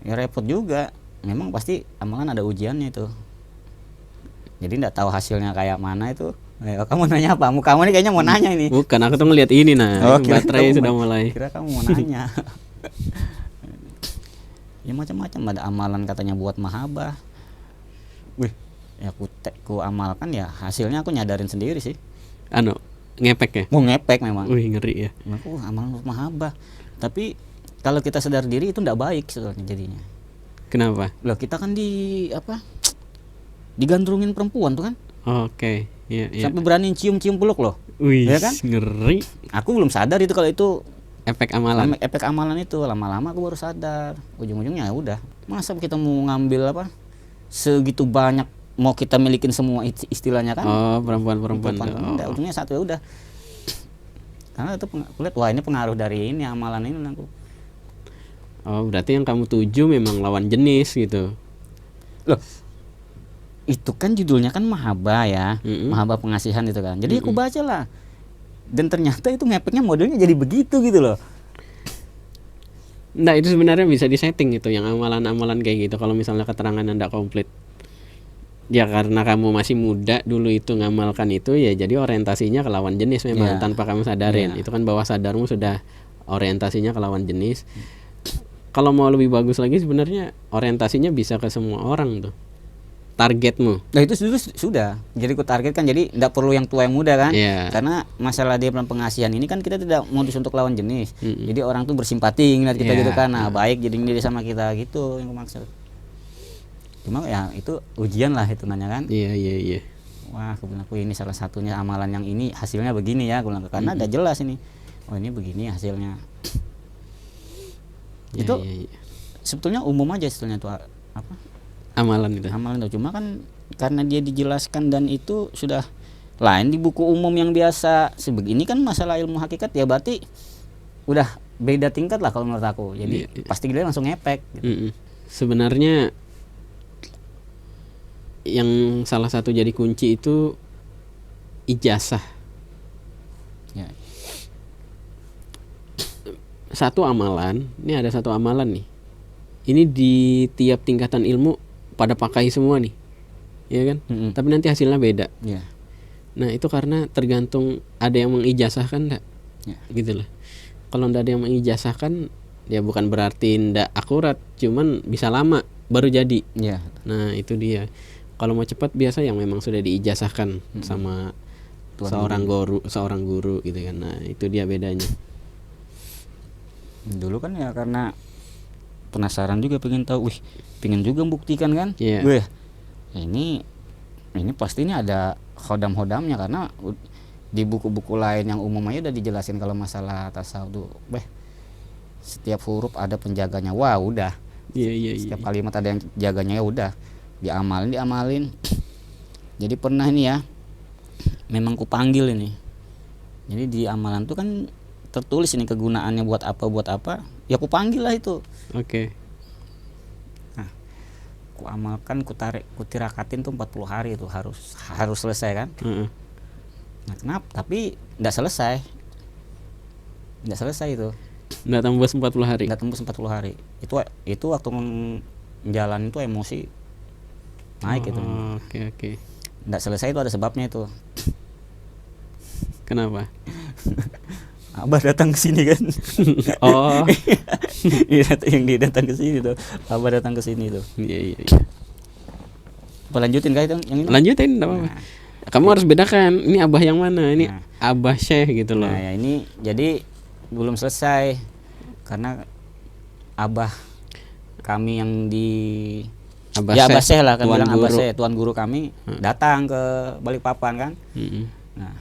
[SPEAKER 1] Ya repot juga. Memang pasti amalan ada ujiannya itu. Jadi enggak tahu hasilnya kayak mana itu. Kamu nanya apa? Kamu nih kayaknya mau nanya ini.
[SPEAKER 2] Bukan, aku tuh ngeliat ini baterai sudah mulai.
[SPEAKER 1] Kira kamu mau nanya. Ya macam-macam, ada amalan katanya buat mahabbah. Ya aku amalkan ya hasilnya aku nyadarin sendiri sih.
[SPEAKER 2] Ngepek ya?
[SPEAKER 1] Mau ngepek memang.
[SPEAKER 2] Ngeri ya.
[SPEAKER 1] Aku amalan buat mahabbah. Tapi kalau kita sadar diri itu enggak baik sebetulnya jadinya.
[SPEAKER 2] Kenapa?
[SPEAKER 1] Loh kita kan digandrungin perempuan tuh kan.
[SPEAKER 2] Oke. Iya.
[SPEAKER 1] Sampai berani cium-cium peluk loh.
[SPEAKER 2] Ya
[SPEAKER 1] kan?
[SPEAKER 2] Ngeri.
[SPEAKER 1] Aku belum sadar itu kalau itu
[SPEAKER 2] efek amalan.
[SPEAKER 1] Efek amalan itu lama-lama aku baru sadar. Ujung-ujungnya ya udah. Masa kita mau ngambil segitu banyak, mau kita milikin semua istilahnya kan?
[SPEAKER 2] Perempuan.
[SPEAKER 1] Ujungnya satu ya udah. Karena itu aku lihat, wah ini pengaruh dari ini amalan ini aku.
[SPEAKER 2] Oh, berarti yang kamu tuju memang lawan jenis gitu.
[SPEAKER 1] Loh, itu kan judulnya kan Mahaba ya,
[SPEAKER 2] Mm-mm.
[SPEAKER 1] Mahaba pengasihan itu kan. Jadi aku baca lah, dan ternyata itu ngepeknya modelnya jadi begitu gitu loh.
[SPEAKER 2] Nah, itu sebenarnya bisa disetting itu yang amalan-amalan kayak gitu kalau misalnya keterangan Anda komplit. Ya karena kamu masih muda dulu itu ngamalkan itu ya jadi orientasinya ke lawan jenis memang
[SPEAKER 1] Iya.
[SPEAKER 2] tanpa kamu sadarin.
[SPEAKER 1] Iya.
[SPEAKER 2] Itu kan bawah sadarmu sudah orientasinya ke lawan jenis. Kalau mau lebih bagus lagi sebenarnya orientasinya bisa ke semua orang tuh. Targetmu.
[SPEAKER 1] Nah itu sudah. Jadi ku target kan, jadi tidak perlu yang tua yang muda kan.
[SPEAKER 2] Iya.
[SPEAKER 1] Karena masalah di pengasihan ini kan kita tidak modus untuk lawan jenis.
[SPEAKER 2] Mm-mm.
[SPEAKER 1] Jadi orang tuh bersimpati ngeliat kita
[SPEAKER 2] Iya.
[SPEAKER 1] gitu kan. Nah baik jadi ngiri sama kita gitu yang ku maksud. Cuma ya itu ujian lah hitungannya kan.
[SPEAKER 2] Iya, iya, iya.
[SPEAKER 1] Wah, aku bilang, "Wih, ini salah satunya amalan yang ini hasilnya begini ya," aku bilang, karena udah jelas ini. Oh, ini begini hasilnya.
[SPEAKER 2] Iya,
[SPEAKER 1] Itu
[SPEAKER 2] iya, iya.
[SPEAKER 1] sebetulnya umum aja sebetulnya tuh apa?
[SPEAKER 2] Amalan itu.
[SPEAKER 1] Amalan itu. Cuma kan karena dia dijelaskan dan itu sudah lain di buku umum yang biasa. Sebegini kan masalah ilmu hakikat ya berarti udah beda tingkat lah kalau menurut aku. Jadi
[SPEAKER 2] Iya.
[SPEAKER 1] pasti dia langsung ngepek gitu.
[SPEAKER 2] Mm-mm. Sebenarnya yang salah satu jadi kunci itu ijazah.
[SPEAKER 1] Ya.
[SPEAKER 2] Satu amalan, ini ada satu amalan nih. Ini di tiap tingkatan ilmu pada pakai semua nih. Ya kan?
[SPEAKER 1] Mm-mm.
[SPEAKER 2] Tapi nanti hasilnya beda.
[SPEAKER 1] Ya.
[SPEAKER 2] Nah, itu karena tergantung ada yang mengijazahkan enggak.
[SPEAKER 1] Ya.
[SPEAKER 2] Gitu loh. Kalau enggak ada yang mengijazahkan ya bukan berarti enggak akurat, cuman bisa lama baru jadi.
[SPEAKER 1] Ya.
[SPEAKER 2] Nah, itu dia. Kalau mau cepat biasa yang memang sudah diijazahkan sama
[SPEAKER 1] Tuan
[SPEAKER 2] seorang guru gitu kan. Nah, itu dia bedanya.
[SPEAKER 1] Dulu kan ya karena penasaran juga, pengen tahu, wih, pengen juga membuktikan kan.
[SPEAKER 2] Iya.
[SPEAKER 1] Wih, ini pasti ini ada hodam-hodamnya karena di buku-buku lain yang umum aja udah dijelasin kalau masalah tasawuf tuh, setiap huruf ada penjaganya. Wah, udah.
[SPEAKER 2] Iya, iya, iya.
[SPEAKER 1] Setiap kalimat ada yang jaganya, ya udah. Diamalin. Jadi pernah ini ya, memang kupanggil ini. Jadi di amalan tuh kan tertulis ini kegunaannya buat apa. Ya kupanggil lah itu.
[SPEAKER 2] Oke.
[SPEAKER 1] Nah, ku amalkan, kutirakatin tuh 40 hari itu harus selesai kan.
[SPEAKER 2] Heeh.
[SPEAKER 1] Nah, kenapa? Tapi enggak selesai itu.
[SPEAKER 2] Nggak tembus 40 hari.
[SPEAKER 1] Enggak tembus 40 hari. Itu waktu jalan itu emosi naik gitu.
[SPEAKER 2] Oke.
[SPEAKER 1] Enggak selesai itu ada sebabnya itu.
[SPEAKER 2] Kenapa?
[SPEAKER 1] Abah datang ke sini kan.
[SPEAKER 2] Oh.
[SPEAKER 1] Yang dia datang ke sini tuh. Abah datang ke sini tuh.
[SPEAKER 2] Iya.
[SPEAKER 1] Apa lanjutin kah itu yang ini?
[SPEAKER 2] Lanjutin enggak apa-apa.
[SPEAKER 1] Nah,
[SPEAKER 2] Kamu harus bedakan ini abah yang mana? Ini
[SPEAKER 1] Nah.
[SPEAKER 2] abah Syekh gitu loh.
[SPEAKER 1] nah ya ini jadi belum selesai karena abah kami yang di
[SPEAKER 2] Abah
[SPEAKER 1] Abah
[SPEAKER 2] Syekh,
[SPEAKER 1] Syekh lah kan,
[SPEAKER 2] tuan
[SPEAKER 1] bilang Abah
[SPEAKER 2] guru.
[SPEAKER 1] Syekh, tuan guru kami datang ke Balikpapan kan.
[SPEAKER 2] Mm-mm.
[SPEAKER 1] Nah,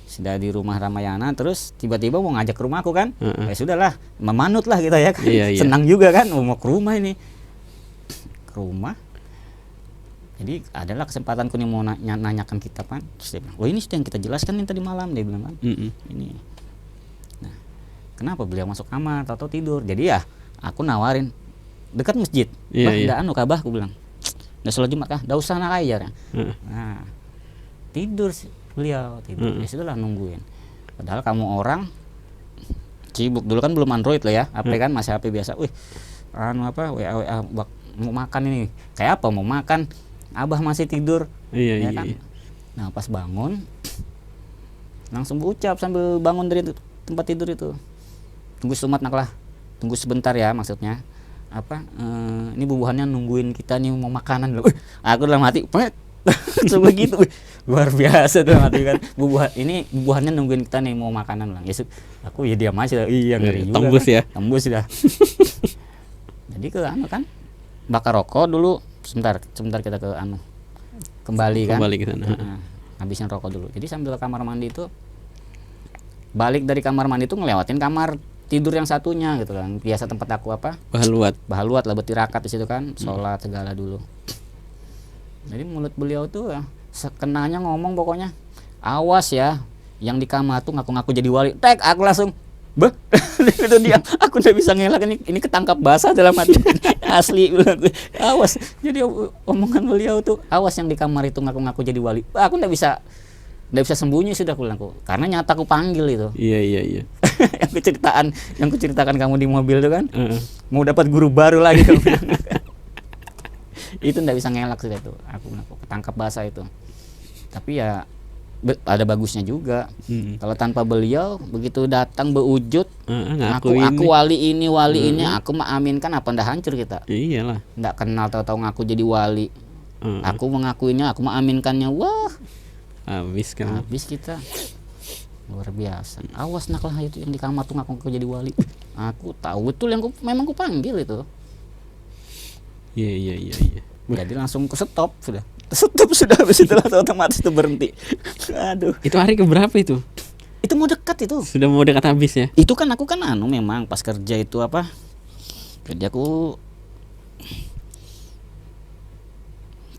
[SPEAKER 1] sudah di rumah Ramayana, terus tiba-tiba mau ngajak ke rumahku kan.
[SPEAKER 2] Heeh.
[SPEAKER 1] Ya sudahlah, memanut lah kita ya kan.
[SPEAKER 2] Iya.
[SPEAKER 1] Senang juga kan, mau ke rumah ini. Ke rumah. Jadi adalah kesempatanku nih mau nanyakan kitab kan. Terus dia bilang, "Oh, ini sudah yang kita jelaskan nih tadi malam," dia bilang kan.
[SPEAKER 2] Mm-mm.
[SPEAKER 1] Ini. Nah, kenapa beliau masuk kamar atau tidur? Jadi ya aku nawarin dekat masjid.
[SPEAKER 2] Iya,
[SPEAKER 1] Bah,
[SPEAKER 2] iya.
[SPEAKER 1] ndak anu kabah, aku bilang. Ndak sholat Jumat kah? Ndak usah nak aja.
[SPEAKER 2] Heeh.
[SPEAKER 1] Nah, tidur beliau, tidur. Ya sudahlah nungguin. Padahal kamu orang sibuk dulu kan, belum Android lah ya. HP kan masih HP biasa. Wih, WA mau makan ini. Kayak apa mau makan? Abah masih tidur.
[SPEAKER 2] Iya,
[SPEAKER 1] Ya
[SPEAKER 2] iya.
[SPEAKER 1] kan? Nah, pas bangun langsung berucap sambil bangun dari tempat tidur itu. Tunggu semat nak lah. Tunggu sebentar ya, maksudnya. Ini bubuhannya nungguin kita nih mau makanan dulu. Aku dalam hati, sebegitu. Luar biasa tuh hati kan. Bubuhannya nungguin kita nih mau makanan lah. Ya, aku ya diam aja. Iya, ngeri juga.
[SPEAKER 2] Tembus
[SPEAKER 1] kan.
[SPEAKER 2] ya.
[SPEAKER 1] Tembus dah. Jadi ke kan. Bakar rokok dulu. Sebentar kita ke kembali kan.
[SPEAKER 2] Kembali ke sana.
[SPEAKER 1] Nah, habisin rokok dulu. Jadi sambil ke kamar mandi itu, balik dari kamar mandi itu ngelewatin kamar tidur yang satunya gitu kan. Biasa tempat aku Bahaluat lah bertirakat di situ kan, sholat segala dulu. Jadi mulut beliau tuh ya sekenanya ngomong pokoknya, awas ya yang di kamar tuh ngaku-ngaku jadi wali. Tek, aku langsung bah itu dia, aku nggak bisa ngelak, ini ketangkap basah dalam hati. Asli bilang gue, awas. Jadi omongan beliau tuh, awas yang di kamar itu ngaku-ngaku jadi wali. Aku nggak bisa sembunyi sudah, aku bilang, karena nyata aku panggil itu.
[SPEAKER 2] Iya.
[SPEAKER 1] yang kuceritakan kamu di mobil tuh kan, mau dapat guru baru lagi. Itu nggak bisa ngelak sudah tuh, aku ketangkap basah itu. Tapi ya ada bagusnya juga. Kalau tanpa beliau, begitu datang beujud, aku wali ini, aku mengaminkan, apa ndak hancur kita?
[SPEAKER 2] Iyalah.
[SPEAKER 1] Ndak kenal, tahu-tahu ngaku jadi wali. Aku mengakuinya, aku mengaminkannya, wah,
[SPEAKER 2] habis kan.
[SPEAKER 1] habis kita. Luar biasa. Awas nak lah itu yang di kamar tuh ngaku jadi wali. Aku tahu betul yang memang ku panggil itu.
[SPEAKER 2] Iya.
[SPEAKER 1] Jadi langsung ku stop sudah. Habis itu langsung otomatis itu berhenti. Aduh.
[SPEAKER 2] Itu hari keberapa itu?
[SPEAKER 1] Itu mau dekat itu.
[SPEAKER 2] Sudah mau dekat habis ya?
[SPEAKER 1] Itu kan aku kan memang pas kerja itu kerjaku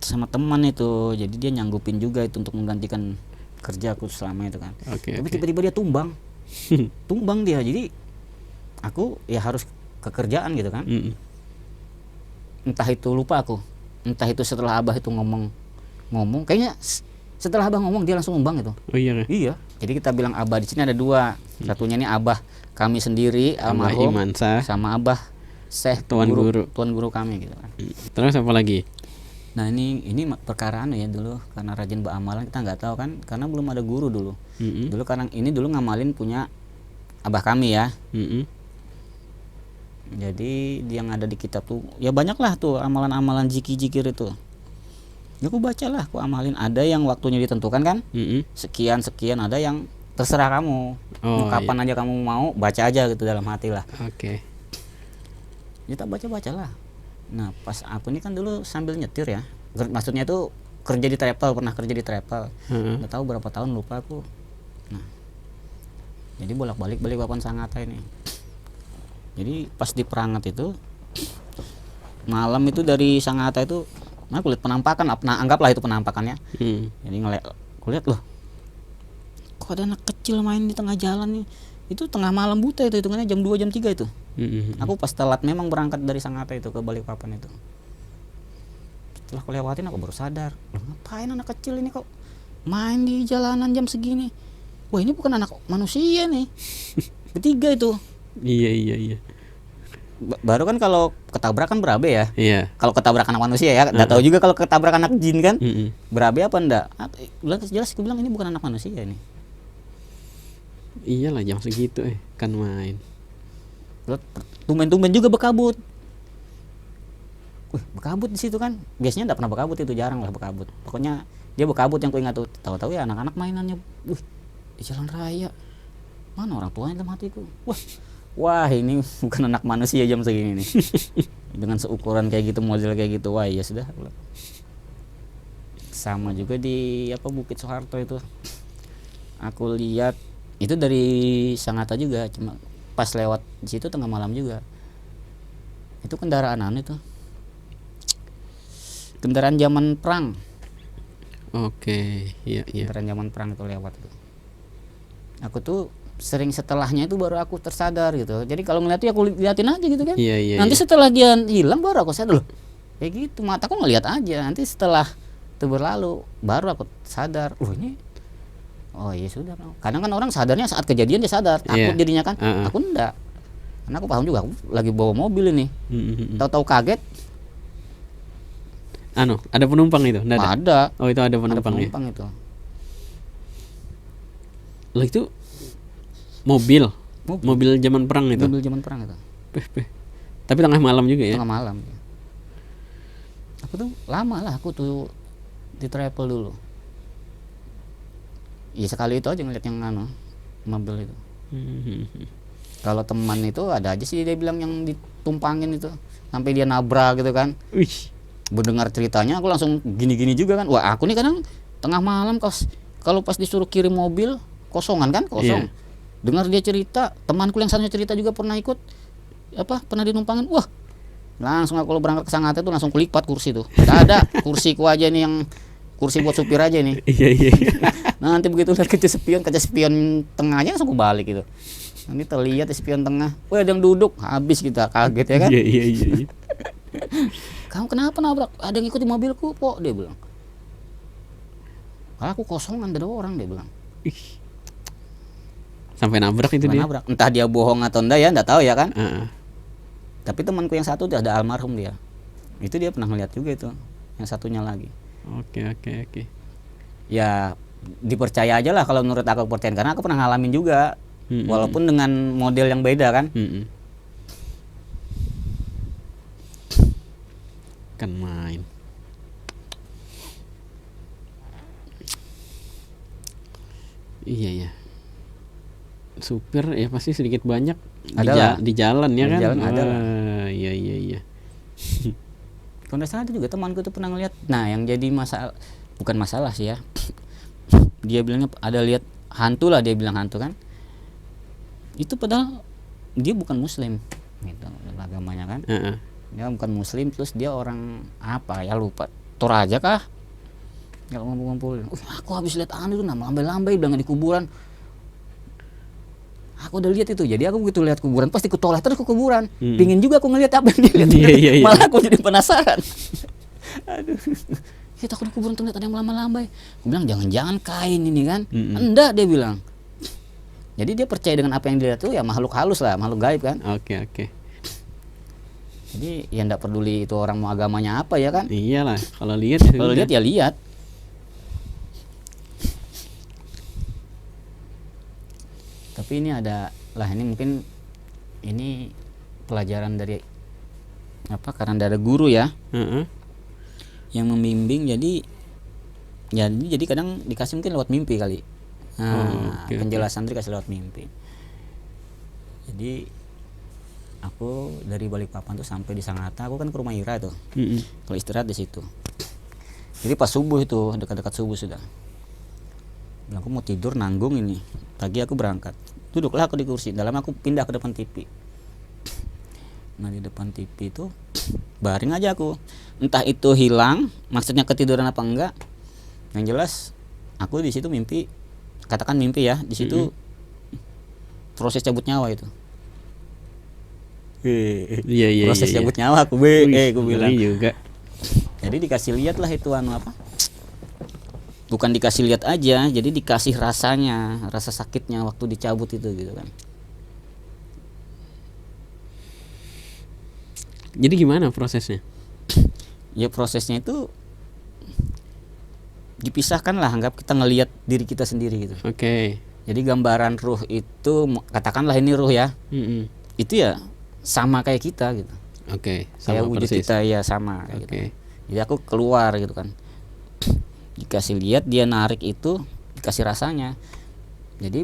[SPEAKER 1] sama teman itu. Jadi dia nyanggupin juga itu untuk menggantikan kerjaku selama itu kan. Tapi tiba-tiba dia tumbang. Tumbang dia. Jadi aku ya harus ke kerjaan gitu kan. Entah itu lupa aku. Entah itu setelah Abah itu ngomong, kayaknya setelah Abah ngomong dia langsung ngembang itu.
[SPEAKER 2] Oh iya.
[SPEAKER 1] Iya. Jadi kita bilang Abah di sini ada dua. Satunya ini Abah kami sendiri, almarhum, sama Abah Syekh
[SPEAKER 2] tuan
[SPEAKER 1] guru kami gitu kan.
[SPEAKER 2] Terus apa lagi?
[SPEAKER 1] Nah ini perkara ya dulu, karena rajin beramalan kita nggak tahu kan, karena belum ada guru dulu. Dulu karena ini dulu ngamalin punya Abah kami ya. Jadi yang ada di kitab tuh ya banyak lah tuh amalan-amalan zikir itu. Ya aku bacalah, aku amalin. Ada yang waktunya ditentukan kan, sekian, ada yang terserah kamu. Kapan aja kamu mau, baca aja gitu dalam hati lah. Kita baca-bacalah. Nah pas aku ini kan dulu sambil nyetir ya, maksudnya itu pernah kerja di travel. Nggak tahu berapa tahun, lupa aku. Nah jadi bolak-balik Balikpapan Sangatta ini. Jadi pas di Perangat itu malam itu dari Sangatta itu, aku lihat penampakan, anggaplah itu penampakannya. Jadi kulihat loh, kok ada anak kecil main di tengah jalan nih. Itu tengah malam buta itu, hitungannya jam 2 jam 3 itu. Aku pas telat memang berangkat dari Sangatta itu ke Balikpapan itu. Setelah aku lewatin aku baru sadar, loh, ngapain anak kecil ini kok main di jalanan jam segini? Wah ini bukan anak manusia nih. Bertiga itu.
[SPEAKER 2] Iya.
[SPEAKER 1] Baru kan kalau ketabrakan berabe ya.
[SPEAKER 2] Iya.
[SPEAKER 1] Kalau ketabrakan anak manusia ya, enggak tahu juga kalau ketabrakan anak jin kan. Berabe apa enggak? Jelas aku bilang ini bukan anak manusia ini.
[SPEAKER 2] Iyalah jam segitu kan main.
[SPEAKER 1] Tumben juga berkabut. Berkabut di situ kan. Biasanya enggak pernah berkabut, itu jarang lah berkabut. Pokoknya dia berkabut yang ku ingat tuh. Tahu-tahu ya anak-anak mainannya di jalan raya. Mana orang tuanya dalam hatiku. Wah ini bukan anak manusia jam segini nih. Dengan seukuran kayak gitu, model kayak gitu. Wah ya sudah. Sama juga di Bukit Soeharto itu. Aku lihat itu dari Sangatta juga, cuma pas lewat di situ tengah malam juga. Itu kendaraan itu. Kendaraan zaman perang.
[SPEAKER 2] Iya.
[SPEAKER 1] Kendaraan zaman perang itu lewat itu. Aku tuh sering setelahnya itu baru aku tersadar gitu. Jadi kalau ngeliat ya aku liatin aja gitu kan.
[SPEAKER 2] Iya.
[SPEAKER 1] Nanti setelah dia hilang baru aku sadar loh. Kayak gitu, mataku ngeliat aja. Nanti setelah itu berlalu baru aku sadar. Ini oh iya sudah. Kadang kan orang sadarnya saat kejadian dia sadar, takut jadinya kan. Aku enggak. Karena aku paham juga, aku lagi bawa mobil ini. Tahu-tahu kaget.
[SPEAKER 2] Ada penumpang itu? Nggak
[SPEAKER 1] ada.
[SPEAKER 2] Oh itu ada penumpang
[SPEAKER 1] itu.
[SPEAKER 2] Loh itu mobil zaman perang itu.
[SPEAKER 1] Mobil zaman perang itu.
[SPEAKER 2] Tapi tengah malam juga ya?
[SPEAKER 1] Tengah malam. Aku tuh lama lah aku tuh di travel dulu. Iya sekali itu aja ngeliat yang mobil itu. Kalau teman itu ada aja sih dia bilang yang ditumpangin itu sampai dia nabrak gitu kan. Mendengar ceritanya aku langsung gini-gini juga kan. Wah aku nih kadang tengah malam kalau pas disuruh kirim mobil kosongan kan, kosong. Dengar dia cerita, temanku yang satunya cerita juga pernah ikut pernah dinumpangin. Wah langsung aku kalau berangkat ke Sangatta itu langsung kulipat kursi tuh. Gak ada kursiku aja nih, yang kursi buat supir aja nih.
[SPEAKER 2] Iya.
[SPEAKER 1] Nanti begitu lihat kaca spion tengahnya langsung aku balik gitu. Nanti terlihat di spion tengah, wah ada yang duduk, habis kita kaget ya kan.
[SPEAKER 2] Iya.
[SPEAKER 1] Kamu kenapa nabrak? Ada yang ikut di mobilku, Pok, dia bilang. Aku kosongan, ada orang, dia bilang.
[SPEAKER 2] Ih. Sampai nabrak itu
[SPEAKER 1] Sampai
[SPEAKER 2] dia.
[SPEAKER 1] nabrak. Entah dia bohong atau enggak ya, enggak tahu ya kan.
[SPEAKER 2] Heeh.
[SPEAKER 1] Tapi temanku yang satu udah ada almarhum dia. Itu dia pernah ngeliat juga itu. Yang satunya lagi.
[SPEAKER 2] Oke.
[SPEAKER 1] Ya dipercaya aja lah kalau menurut aku percaya, karena aku pernah ngalamin juga. Walaupun dengan model yang beda kan.
[SPEAKER 2] Kan main. Iya ya. Supir ya pasti sedikit banyak
[SPEAKER 1] Adalah.
[SPEAKER 2] di jalan ya
[SPEAKER 1] Di
[SPEAKER 2] kan.
[SPEAKER 1] jalan ada lah.
[SPEAKER 2] Iya.
[SPEAKER 1] Kalau nggak salah itu juga temanku tuh pernah ngeliat. Nah yang jadi masalah, bukan masalah sih ya. Dia bilangnya ada lihat hantu lah, dia bilang hantu kan. Itu padahal dia bukan muslim gitu agamanya kan. Dia bukan muslim, terus dia orang apa ya, lupa, Toraja kah, kalau ngumpul-ngumpul. Aku habis lihat anu tuh, nama lambai-lambai bilang di kuburan. Aku udah lihat itu, jadi aku begitu lihat kuburan pasti ku toleh terus ke kuburan. Pingin juga aku ngelihat apa yang dia lihat.
[SPEAKER 2] Iya.
[SPEAKER 1] Malah aku jadi penasaran. Aduh, kita aku di kuburan tuh lihat ada yang lambai-lambai. Aku bilang jangan-jangan kain ini kan. Enggak, dia bilang. Jadi dia percaya dengan apa yang dia lihat tuh ya makhluk halus lah, makhluk gaib kan.
[SPEAKER 2] Oke.
[SPEAKER 1] Jadi ya enggak peduli itu orang mau agamanya apa ya kan.
[SPEAKER 2] Iyalah, kalau lihat ya
[SPEAKER 1] Kalau
[SPEAKER 2] udah.
[SPEAKER 1] lihat ya lihat. Tapi ini ada lah, ini mungkin ini pelajaran dari apa, karena ada guru ya yang membimbing, jadi kadang dikasih mungkin lewat mimpi kali.
[SPEAKER 2] Oke.
[SPEAKER 1] Penjelasan dikasih lewat mimpi. Jadi aku dari Balikpapan tuh sampai di Sangatta, aku kan ke rumah Ira tuh. Kalau istirahat di situ. Jadi pas subuh itu, dekat-dekat subuh sudah. Bilang aku mau tidur nanggung ini. Pagi aku berangkat. Duduklah aku di kursi. Dalam aku pindah ke depan TV. Nah di depan TV itu baring aja aku. Entah itu hilang, maksudnya ketiduran apa enggak. Yang jelas aku di situ mimpi. Katakan mimpi ya, di situ proses cabut nyawa itu.
[SPEAKER 2] Iya.
[SPEAKER 1] Proses cabut nyawa aku aku bilang
[SPEAKER 2] juga.
[SPEAKER 1] jadi dikasih lihat lah itu anu apa, bukan dikasih lihat aja, jadi dikasih rasanya, rasa sakitnya waktu dicabut itu gitu kan.
[SPEAKER 2] Jadi gimana prosesnya?
[SPEAKER 1] Ya prosesnya itu dipisahkan lah, anggap kita ngelihat diri kita sendiri gitu.
[SPEAKER 2] Oke.
[SPEAKER 1] Jadi gambaran ruh itu, katakanlah ini ruh ya, itu ya sama kayak kita gitu.
[SPEAKER 2] Oke,
[SPEAKER 1] Kayak
[SPEAKER 2] sama
[SPEAKER 1] wujud
[SPEAKER 2] persis.
[SPEAKER 1] kita ya sama kayak
[SPEAKER 2] Oke.
[SPEAKER 1] gitu. Jadi aku keluar gitu kan, dikasih lihat, dia narik itu, dikasih rasanya. Jadi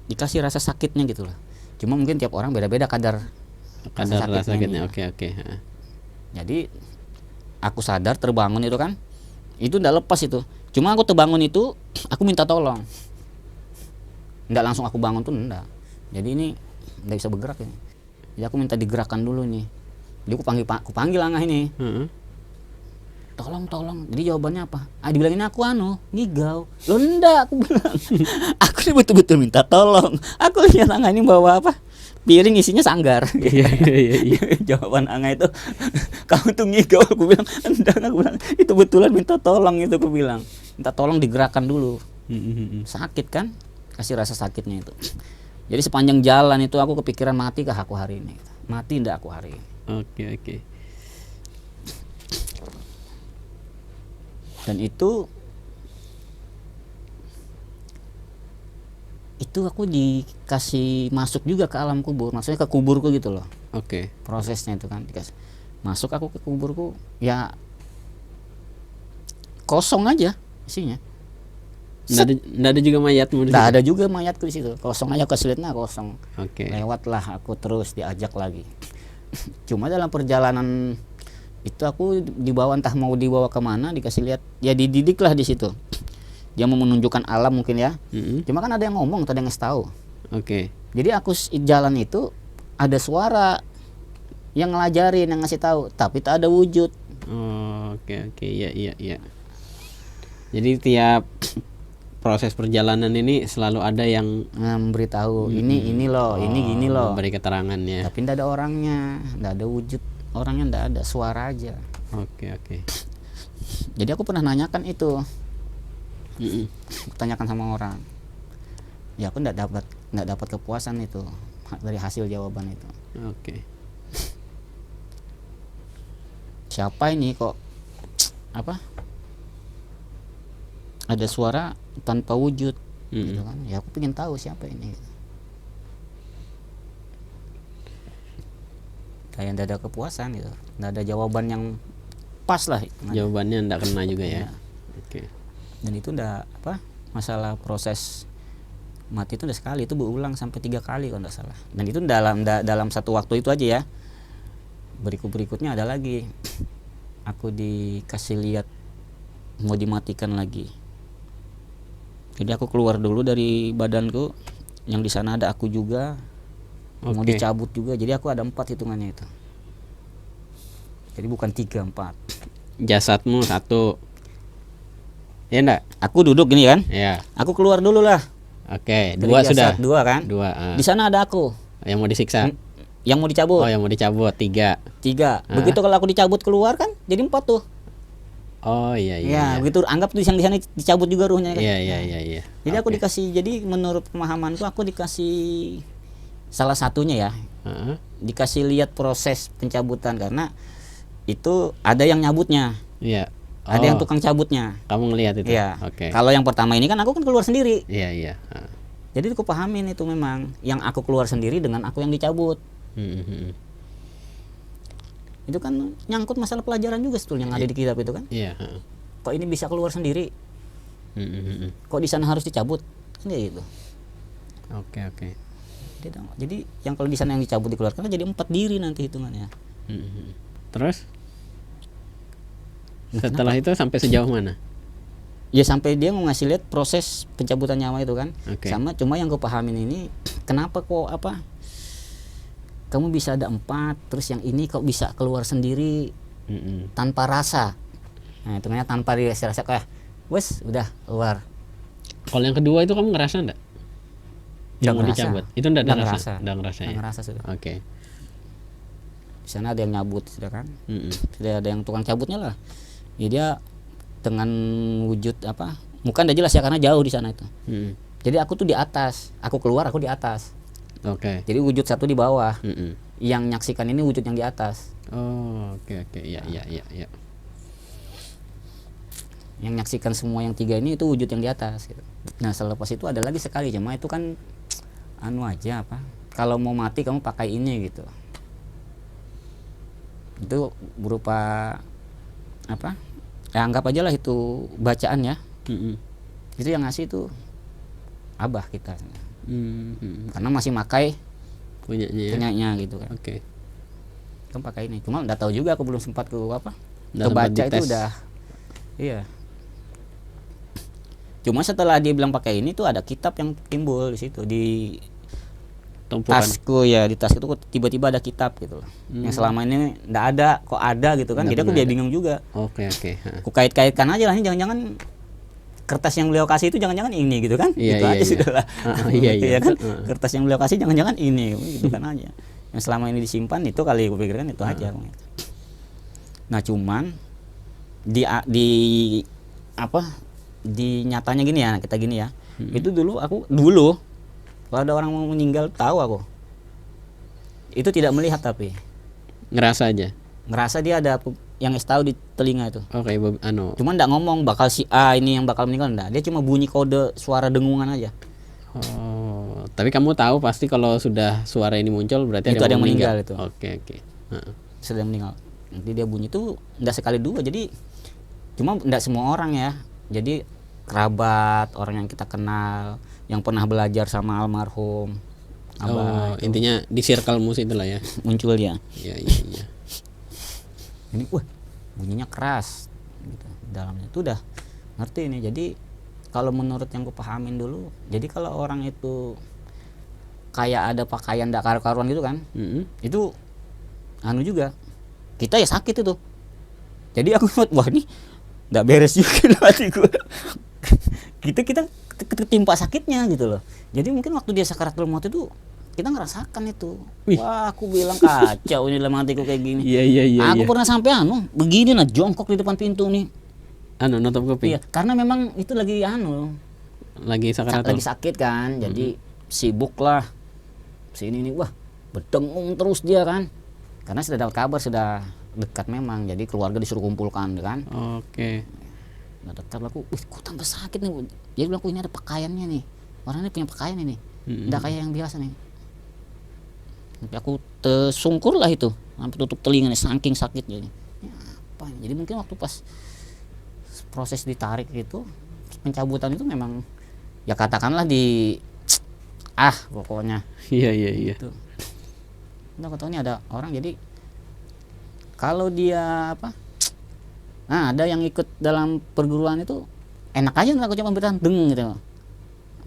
[SPEAKER 1] dikasih rasa sakitnya gitu lah. Cuma mungkin tiap orang beda-beda kadar
[SPEAKER 2] Rasa sakitnya.
[SPEAKER 1] ini.
[SPEAKER 2] Oke.
[SPEAKER 1] Jadi aku sadar terbangun itu kan, itu ndak lepas itu. Cuma aku terbangun itu, aku minta tolong. Ndak langsung aku bangun tuh ndak. Jadi ini ndak bisa bergerak ini. Jadi aku minta digerakkan dulu nih. Jadi aku panggil Angah ini. Tolong. Jadi jawabannya apa? Dibilangin aku ngigau. Lo ndak, aku bilang. Aku ini betul-betul minta tolong. Aku lihat Angah ini bawa apa? Piring isinya sanggar.
[SPEAKER 2] Iya.
[SPEAKER 1] Jawaban Angga itu, kamu tuh ngigau. Aku bilang enggak, aku bilang itu betulan minta tolong itu, aku bilang minta tolong digerakkan dulu. Sakit kan, kasih rasa sakitnya itu. Jadi sepanjang jalan itu aku kepikiran mati kah aku hari ini, mati enggak aku hari ini.
[SPEAKER 2] Oke.
[SPEAKER 1] Dan itu aku dikasih masuk juga ke alam kubur, maksudnya ke kuburku gitu loh.
[SPEAKER 2] Oke.
[SPEAKER 1] Prosesnya itu kan dikasih masuk aku ke kuburku, ya kosong aja isinya.
[SPEAKER 2] Nggak ada juga mayatmu di
[SPEAKER 1] Nggak
[SPEAKER 2] situ?
[SPEAKER 1] ada juga mayatku di situ, kosong aja, keselitnya kosong.
[SPEAKER 2] Oke.
[SPEAKER 1] Lewatlah aku terus diajak lagi. Cuma dalam perjalanan itu aku dibawa, entah mau dibawa kemana, dikasih lihat, ya dididik lah di situ. Dia mau menunjukkan alam mungkin ya. Cuma kan ada yang ngomong, ada yang ngasih tahu.
[SPEAKER 2] Oke.
[SPEAKER 1] Jadi aku jalan itu ada suara yang ngelajarin, yang ngasih tahu, tapi tak ada wujud.
[SPEAKER 2] Oke. Iya. Jadi tiap proses perjalanan ini selalu ada yang
[SPEAKER 1] memberitahu ini loh, ini gini loh.
[SPEAKER 2] memberi keterangannya.
[SPEAKER 1] Tapi ndak ada orangnya, ndak ada wujud orangnya, ndak ada, suara aja.
[SPEAKER 2] Oke.
[SPEAKER 1] Jadi aku pernah nanyakan itu,
[SPEAKER 2] Mm-mm.
[SPEAKER 1] tanyakan sama orang. Ya aku ndak dapat kepuasan itu dari hasil jawaban itu.
[SPEAKER 2] Oke.
[SPEAKER 1] Siapa ini kok apa? Ada suara tanpa wujud, gitu kan? Ya aku pengen tahu siapa ini. Kayak ndak ada kepuasan gitu, ndak ada jawaban yang pas lah.
[SPEAKER 2] Jawabannya ndak kena juga ya.
[SPEAKER 1] Ya.
[SPEAKER 2] Oke.
[SPEAKER 1] Dan itu ndak apa? Masalah proses mati itu udah sekali, itu berulang sampai 3 kali kalau nggak salah. Dan itu dalam satu waktu itu aja ya. Berikutnya ada lagi, aku dikasih lihat mau dimatikan lagi. Jadi aku keluar dulu dari badanku, yang di sana ada aku juga, mau
[SPEAKER 2] Oke.
[SPEAKER 1] dicabut juga. Jadi aku ada 4 hitungannya itu. Jadi bukan 3, 4.
[SPEAKER 2] Jasadmu 1. Ya enggak?
[SPEAKER 1] Aku duduk gini kan,
[SPEAKER 2] Ya.
[SPEAKER 1] aku keluar dulu lah.
[SPEAKER 2] Oke,
[SPEAKER 1] Dari
[SPEAKER 2] 2
[SPEAKER 1] jasad,
[SPEAKER 2] sudah.
[SPEAKER 1] 2 kan.
[SPEAKER 2] 2.
[SPEAKER 1] Di sana ada aku,
[SPEAKER 2] Yang mau disiksa.
[SPEAKER 1] yang mau dicabut.
[SPEAKER 2] Oh, yang mau dicabut 3.
[SPEAKER 1] 3. Begitu kalau aku dicabut keluar kan, jadi 4 tuh.
[SPEAKER 2] Oh iya.
[SPEAKER 1] Ya, begitu anggap tuh yang di sana dicabut juga ruhnya kan.
[SPEAKER 2] Iya.
[SPEAKER 1] Jadi aku
[SPEAKER 2] Oke.
[SPEAKER 1] dikasih, jadi menurut pemahamanku aku dikasih salah satunya ya,
[SPEAKER 2] Heeh.
[SPEAKER 1] dikasih lihat proses pencabutan, karena itu ada yang nyabutnya,
[SPEAKER 2] Iya.
[SPEAKER 1] ada yang tukang cabutnya.
[SPEAKER 2] Kamu ngelihat itu?
[SPEAKER 1] Iya.
[SPEAKER 2] Oke.
[SPEAKER 1] Kalau yang pertama ini kan aku kan keluar sendiri.
[SPEAKER 2] Iya.
[SPEAKER 1] Jadi aku pahamin itu memang yang aku keluar sendiri dengan aku yang dicabut. Itu kan nyangkut masalah pelajaran juga sebetulnya yang ada di kitab itu kan.
[SPEAKER 2] Iya.
[SPEAKER 1] Kok ini bisa keluar sendiri? Kok di sana harus dicabut? Kan kayak gitu.
[SPEAKER 2] Oke.
[SPEAKER 1] Jadi yang kalau di sana yang dicabut dikeluarkan jadi 4 diri nanti hitungannya.
[SPEAKER 2] Terus setelah itu sampai sejauh mana?
[SPEAKER 1] Ya sampai dia mau ngasih lihat proses pencabutan nyawa itu kan.
[SPEAKER 2] Oke.
[SPEAKER 1] Sama cuma yang gue pahamin ini, kenapa kok apa? Kamu bisa ada 4, terus yang ini kok bisa keluar sendiri tanpa rasa. Nah, hitungannya tanpa dirasa kayak, wes udah keluar.
[SPEAKER 2] Kalau yang kedua itu kamu ngerasa enggak? Yang mau
[SPEAKER 1] Nggak
[SPEAKER 2] dicabut?
[SPEAKER 1] ngerasa.
[SPEAKER 2] Itu enggak ada
[SPEAKER 1] Nggak
[SPEAKER 2] rasa?
[SPEAKER 1] ngerasa.
[SPEAKER 2] Enggak ngerasa ya?
[SPEAKER 1] Nggak ngerasa sudah.
[SPEAKER 2] Oke.
[SPEAKER 1] Di sana ada yang nyabut sudah kan. Sudah ada yang tukang cabutnya lah. Ya dia dengan wujud apa? Muka udah jelas ya karena jauh di sana itu. Jadi aku tuh di atas, aku keluar aku di atas.
[SPEAKER 2] Oke.
[SPEAKER 1] Jadi wujud satu di bawah. Yang nyaksikan ini wujud yang di atas.
[SPEAKER 2] Oh, oke. Iya.
[SPEAKER 1] Yang nyaksikan semua yang 3 ini itu wujud yang di atas gitu. Nah, selepas itu ada lagi sekali, cuma itu kan anu aja apa? Kalau mau mati kamu pakai ini gitu. Itu berupa apa? Ya anggap aja lah itu bacaan ya. Itu yang ngasih itu abah kita. Karena masih makai punyanya gitu kan.
[SPEAKER 2] Oke.
[SPEAKER 1] Kamu pakai ini. Cuma enggak tahu juga, aku belum sempat ke apa?
[SPEAKER 2] Nggak
[SPEAKER 1] Kebaca
[SPEAKER 2] sempat
[SPEAKER 1] itu
[SPEAKER 2] dites.
[SPEAKER 1] udah. Iya. Cuma setelah dia bilang pakai ini tuh ada kitab yang timbul di situ di
[SPEAKER 2] Tumpukan.
[SPEAKER 1] tasku ya, di tas itu kok tiba-tiba ada kitab gitu loh. Yang selama ini enggak ada, kok ada gitu kan.
[SPEAKER 2] Nggak
[SPEAKER 1] Jadi aku
[SPEAKER 2] pernah
[SPEAKER 1] jadi
[SPEAKER 2] ada.
[SPEAKER 1] bingung juga.
[SPEAKER 2] Oke.
[SPEAKER 1] Aku kait-kaitkan aja lah, ini jangan-jangan kertas yang beliau kasih itu jangan-jangan ini gitu kan.
[SPEAKER 2] Iya,
[SPEAKER 1] Gitu
[SPEAKER 2] iya,
[SPEAKER 1] aja
[SPEAKER 2] iya.
[SPEAKER 1] sudah lah.
[SPEAKER 2] Iya.
[SPEAKER 1] Iya kan. Kertas yang beliau kasih jangan-jangan ini gitu kan aja. Yang selama ini disimpan itu kali aku pikirkan itu aja. Nah, cuman di apa? Di nyatanya gini ya, kita gini ya. Itu dulu kalau ada orang mau meninggal tahu aku. Itu tidak melihat tapi
[SPEAKER 2] Ngerasa aja.
[SPEAKER 1] ngerasa dia ada yang tahu di telinga itu.
[SPEAKER 2] Oke,
[SPEAKER 1] Cuma enggak ngomong bakal si A ini yang bakal meninggal, enggak. Dia cuma bunyi kode suara dengungan aja.
[SPEAKER 2] Oh, tapi kamu tahu pasti kalau sudah suara ini muncul berarti
[SPEAKER 1] Itu ada yang meninggal itu.
[SPEAKER 2] Oke.
[SPEAKER 1] Sudah meninggal. Nanti dia bunyi itu enggak sekali dua. Jadi cuma enggak semua orang ya. Jadi kerabat, orang yang kita kenal, yang pernah belajar sama almarhum abah itu
[SPEAKER 2] intinya di circle-mu situ lah ya.
[SPEAKER 1] muncul dia.
[SPEAKER 2] Iya.
[SPEAKER 1] Ini bunyinya keras gitu. Dalamnya itu udah ngerti nih. Jadi kalau menurut yang gue pahamin dulu, jadi kalau orang itu kayak ada pakaian ndak karu-karuan gitu kan, itu anu juga, kita ya sakit itu. Jadi aku ngeliat, wah ini nggak beres juga hati gue. kita ketimpa sakitnya gitu loh. Jadi mungkin waktu dia sakaratul maut itu kita ngerasakan itu.
[SPEAKER 2] Wih.
[SPEAKER 1] Wah, aku bilang kacau ini dalam hatiku kayak gini.
[SPEAKER 2] Iya.
[SPEAKER 1] Aku pernah sampai begini jongkok di depan pintu nih.
[SPEAKER 2] Nutup kuping.
[SPEAKER 1] Iya, karena memang itu lagi
[SPEAKER 2] Lagi sakaratul.
[SPEAKER 1] lagi sakit kan. Jadi sibuk lah. Sini nih, wah, berdengung terus dia kan. Karena sudah dapat kabar sudah dekat memang. Jadi keluarga disuruh kumpulkan kan.
[SPEAKER 2] Oke.
[SPEAKER 1] Nah, dekat aku, kok tambah sakit nih. Dia bilang, ini ada pakaiannya nih. Orang ini punya pakaian ini. Nggak kayak yang biasa nih. Tapi aku tersungkur lah itu, sampai tutup telinga nih, saking sakitnya. Ini apa? Jadi mungkin waktu pas proses ditarik itu, pencabutan itu memang, ya katakanlah pokoknya.
[SPEAKER 2] Iya.
[SPEAKER 1] Itu. Nah, kau tahu ini ada orang jadi kalau dia ada yang ikut dalam perguruan itu enak aja aku cuma bertanding gitu.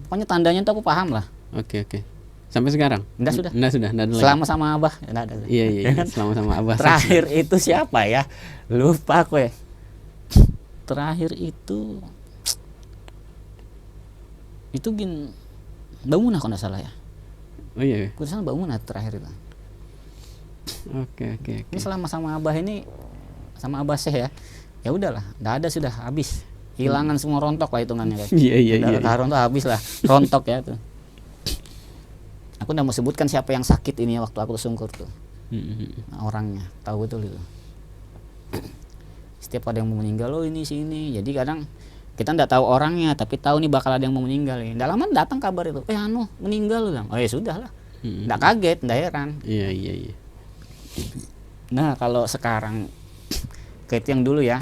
[SPEAKER 1] Pokoknya tandanya tuh aku paham lah.
[SPEAKER 2] Oke. Sampai sekarang?
[SPEAKER 1] Sudah.
[SPEAKER 2] Nggak ada lagi.
[SPEAKER 1] Selama sama Abah enggak ada.
[SPEAKER 2] Iya. Selama sama Abah.
[SPEAKER 1] Terakhir itu siapa ya? Lupa aku ya. Terakhir itu Bangunah kalau enggak salah ya.
[SPEAKER 2] Oh iya.
[SPEAKER 1] Kursana Bangunah terakhir itu.
[SPEAKER 2] Oke.
[SPEAKER 1] Ini selama sama Abah ini sama Abah Syekh ya. Ya udahlah, enggak ada, sudah habis. Hilangan semua, rontok lah hitungannya kan.
[SPEAKER 2] Iya.
[SPEAKER 1] Rontok habis lah, rontok ya tuh. Aku udah mau sebutkan siapa yang sakit ini ya waktu aku tersungkur tuh. Nah, orangnya tahu betul itu. Setiap ada yang mau meninggal, ini sini. Jadi kadang kita nggak tahu orangnya, tapi tahu nih bakal ada yang mau meninggal. Nggak lama datang kabar itu, meninggal loh. Oh ya sudah lah. Nggak kaget, nggak heran.
[SPEAKER 2] Iya.
[SPEAKER 1] Nah kalau sekarang kayak yang dulu ya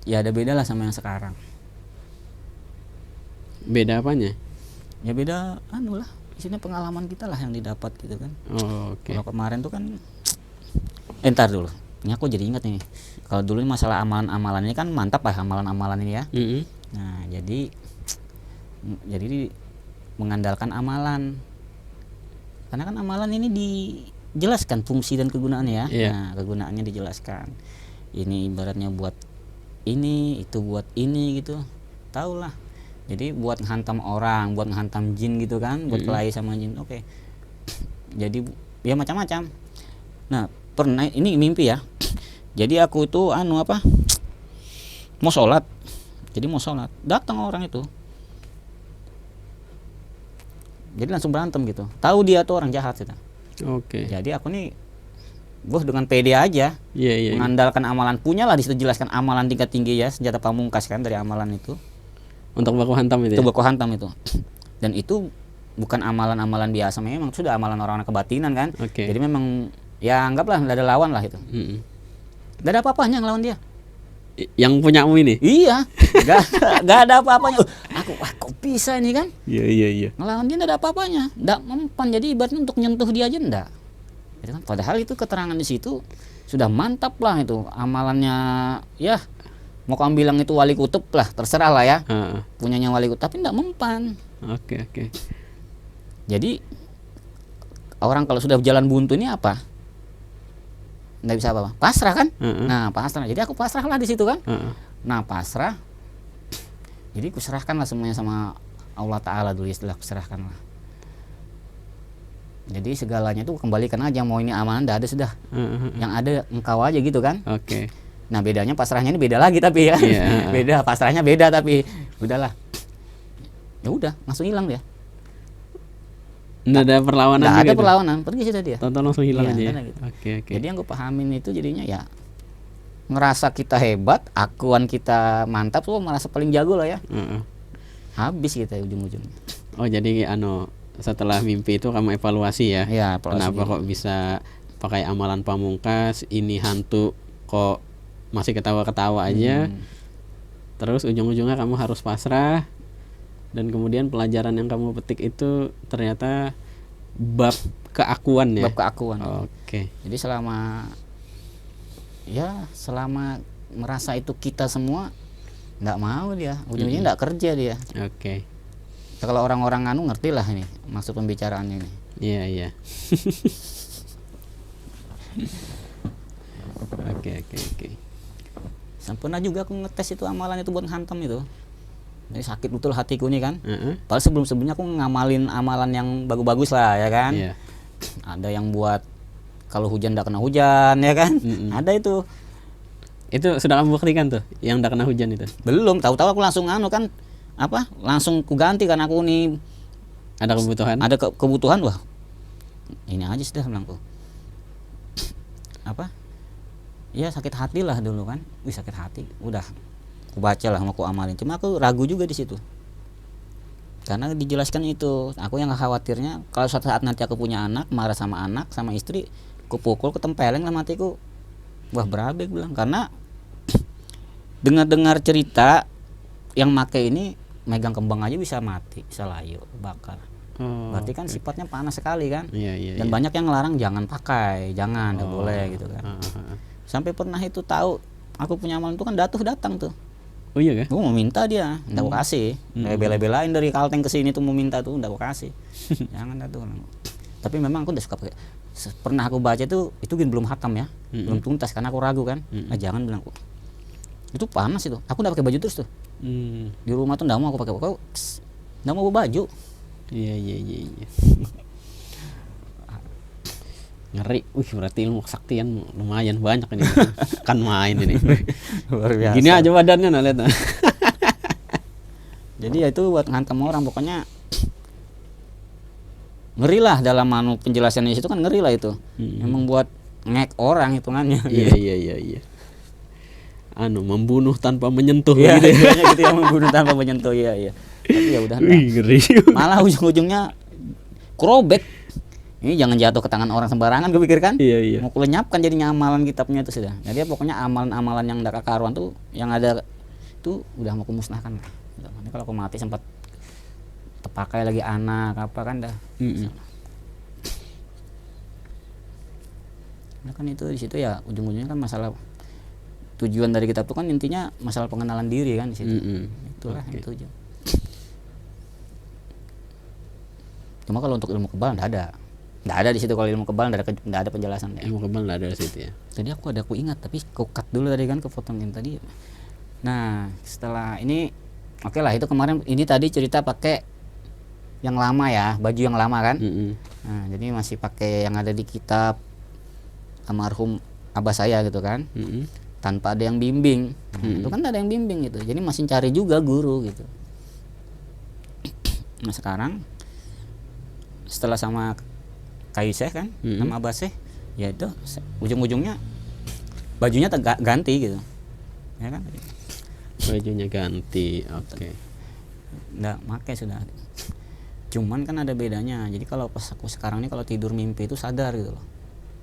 [SPEAKER 1] ada beda lah sama yang sekarang.
[SPEAKER 2] Beda apanya?
[SPEAKER 1] Ya beda lah, isinya pengalaman kita lah yang didapat gitu kan.
[SPEAKER 2] Oke.
[SPEAKER 1] Kalau kemarin tuh kan entar dulu, ini aku jadi ingat nih, kalau dulu ini masalah amalan-amalan ini kan mantap lah, amalan-amalan ini ya. Nah jadi mengandalkan amalan, karena kan amalan ini dijelaskan fungsi dan kegunaannya ya. Nah kegunaannya dijelaskan, ini ibaratnya buat ini, itu buat ini gitu, tau lah. Jadi buat menghantam orang, buat menghantam jin gitu kan, buat kelahi sama jin. Oke. Jadi ya macam-macam. Nah, pernah ini mimpi ya. Jadi aku itu mau sholat. Jadi mau sholat, datang orang itu. Jadi langsung berantem gitu. Tahu dia tuh orang jahat gitu.
[SPEAKER 2] Oke.
[SPEAKER 1] Jadi aku nih dengan pede aja.
[SPEAKER 2] Iya.
[SPEAKER 1] Mengandalkan amalan, punyalah di situ jelaskan amalan tingkat tinggi ya, senjata pamungkas kan dari amalan itu.
[SPEAKER 2] Untuk baku hantam itu.
[SPEAKER 1] Itu baku hantam itu. Dan itu bukan amalan-amalan biasa, memang sudah amalan orang-orang kebatinan kan.
[SPEAKER 2] Oke.
[SPEAKER 1] Jadi memang ya anggaplah enggak ada lawan lah itu. Enggak ada apa-apanya ngelawan dia.
[SPEAKER 2] Yang punyamu ini?
[SPEAKER 1] Iya. Enggak ada apa-apanya. Aku kok bisa ini kan?
[SPEAKER 2] Iya.
[SPEAKER 1] Ngelawan dia enggak ada apa-apanya. Enggak mempan, jadi ibaratnya untuk nyentuh dia aja enggak. Gitu kan? Padahal itu keterangan di situ sudah mantap lah itu amalannya ya. Mau kamu bilang itu wali kutub lah, terserah lah ya. Punyanya wali kutub, tapi enggak mempan.
[SPEAKER 2] Oke.
[SPEAKER 1] Jadi orang kalau sudah jalan buntu ini apa? Enggak bisa apa-apa. Pasrah kan? Nah, pasrah. Jadi aku pasrah lah di situ kan? Nah, pasrah. Jadi kuserahkanlah semuanya sama Allah Ta'ala dulu, istilah kuserahkanlah. Jadi segalanya itu kembalikan aja, mau ini amanah enggak ada sudah. Yang ada engkau aja gitu kan?
[SPEAKER 2] Oke.
[SPEAKER 1] Nah bedanya pasrahnya ini beda lagi tapi ya. Beda, pasrahnya beda tapi udahlah. Ya udah, langsung hilang dia.
[SPEAKER 2] Nggak ada perlawanan.
[SPEAKER 1] Nggak ada perlawanan, pergi sudah dia.
[SPEAKER 2] Tonton langsung hilang aja. Ya?
[SPEAKER 1] Gitu.
[SPEAKER 2] Oke.
[SPEAKER 1] Jadi yang gue pahamin itu jadinya ya ngerasa kita hebat, akuan kita mantap, tuh merasa paling jago lah ya. Habis kita ujung-ujungnya.
[SPEAKER 2] Oh jadi setelah mimpi itu kamu evaluasi ya?
[SPEAKER 1] Iya.
[SPEAKER 2] Kenapa kok bisa pakai amalan pamungkas? Ini hantu kok masih ketawa-ketawa aja. Terus ujung-ujungnya kamu harus pasrah. Dan kemudian pelajaran yang kamu petik itu ternyata bab keakuan ya?
[SPEAKER 1] Bab keakuan.
[SPEAKER 2] Oke.
[SPEAKER 1] Jadi selama merasa itu kita semua, nggak mau dia, ujungnya nggak kerja dia.
[SPEAKER 2] Oke.
[SPEAKER 1] Kalau orang-orang ngerti lah ini maksud pembicaraannya ini.
[SPEAKER 2] Iya. Oke.
[SPEAKER 1] Sempurna juga aku ngetes itu amalan itu buat hantam itu. Jadi sakit betul hatiku nih kan.
[SPEAKER 2] Heeh.
[SPEAKER 1] Padahal sebelum-sebelumnya aku ngamalin amalan yang bagus-bagus lah ya kan.
[SPEAKER 2] Iya.
[SPEAKER 1] Ada yang buat kalau hujan nggak kena hujan ya kan. Ada itu.
[SPEAKER 2] Itu sudah kamu buktikan tuh yang udah kena hujan itu.
[SPEAKER 1] Belum, tahu-tahu aku langsung kan langsung ku ganti kan aku nih
[SPEAKER 2] Ada kebutuhan?
[SPEAKER 1] ada kebutuhan. Wah, ini aja sudah bilangku. Ya sakit hati lah dulu kan. Sakit hati. Udah aku baca lah, mau aku amalin. Cuma aku ragu juga di situ. Karena dijelaskan itu, aku yang khawatirnya kalau suatu saat nanti aku punya anak, marah sama anak, sama istri, aku pukul, ketempeleng lah matiku. Wah, berabe bilang. Karena dengar-dengar cerita yang make ini megang kembang aja bisa mati, bisa layu, bakar. Berarti kan sifatnya panas sekali kan.
[SPEAKER 2] Iya.
[SPEAKER 1] Dan banyak yang ngelarang jangan pakai, jangan, nggak boleh gitu kan. Sampai pernah itu tahu aku punya amalan itu kan datang tuh.
[SPEAKER 2] Oh iya kan?
[SPEAKER 1] Gue mau minta dia, nggak gue kasih. Bela-belain dari Kalteng ke sini tuh mau minta tuh, nggak gue kasih. Jangan dah tuh. Tapi memang aku udah suka pakai. Pernah aku baca itu belum hatam ya, belum tuntas karena aku ragu kan. Nah, jangan bilang aku. Itu panas itu. Aku udah pakai baju terus tuh. Di rumah tuh nggak mau aku pakai. Nggak mau baju.
[SPEAKER 2] Iya. Ngeri. Berarti ilmu kesaktian lumayan banyak ini. Kan main ini.
[SPEAKER 1] Luar biasa.
[SPEAKER 2] Gini aja badannya nah lihat.
[SPEAKER 1] Jadi ya itu buat ngantem orang, pokoknya ngeri lah dalam penjelasannya itu kan ngeri lah itu. Memang buat ngek orang hitungannya.
[SPEAKER 2] Iya. Membunuh tanpa menyentuh
[SPEAKER 1] Iya,
[SPEAKER 2] gitu.
[SPEAKER 1] gitu ya, membunuh tanpa menyentuh. Iya. Tapi ya udah.
[SPEAKER 2] Ngeri.
[SPEAKER 1] Malah ujung-ujungnya kerobek. Ini jangan jatuh ke tangan orang sembarangan, gue pikir kan.
[SPEAKER 2] Iya.
[SPEAKER 1] Mau kulenyapkan jadinya amalan kitabnya itu sudah. Jadi pokoknya amalan-amalan yang ndak karuan tuh yang ada itu udah mau kumusnahkan. Nanti kalau aku mati sempat terpakai lagi anak apa kan dah. Nah kan itu di situ ya ujung-ujungnya kan masalah tujuan dari kitab itu kan intinya masalah pengenalan diri kan di situ. Itulah yang tujuan. Cuma kalau untuk ilmu kebal nggak ada di situ. Kalau ilmu kebal nggak ada penjelasan ya.
[SPEAKER 2] Ilmu kebal nggak ada di situ ya.
[SPEAKER 1] Tadi aku ingat tapi aku cut dulu tadi kan ke potong yang tadi. Nah setelah ini oke lah, itu kemarin ini tadi cerita pakai yang lama ya, baju yang lama kan. Nah jadi masih pakai yang ada di kitab almarhum abah saya gitu kan. Tanpa ada yang bimbing. Itu kan ada yang bimbing gitu. Jadi masih cari juga guru gitu. Nah sekarang setelah sama kayu Syekh kan, sama abah Syekh, ya itu ujung-ujungnya bajunya ganti gitu. Ya kan?
[SPEAKER 2] Bajunya ganti. Oke.
[SPEAKER 1] Nggak pakai sudah. Cuman kan ada bedanya. Jadi kalau pas aku sekarang ini kalau tidur mimpi itu sadar gitu loh.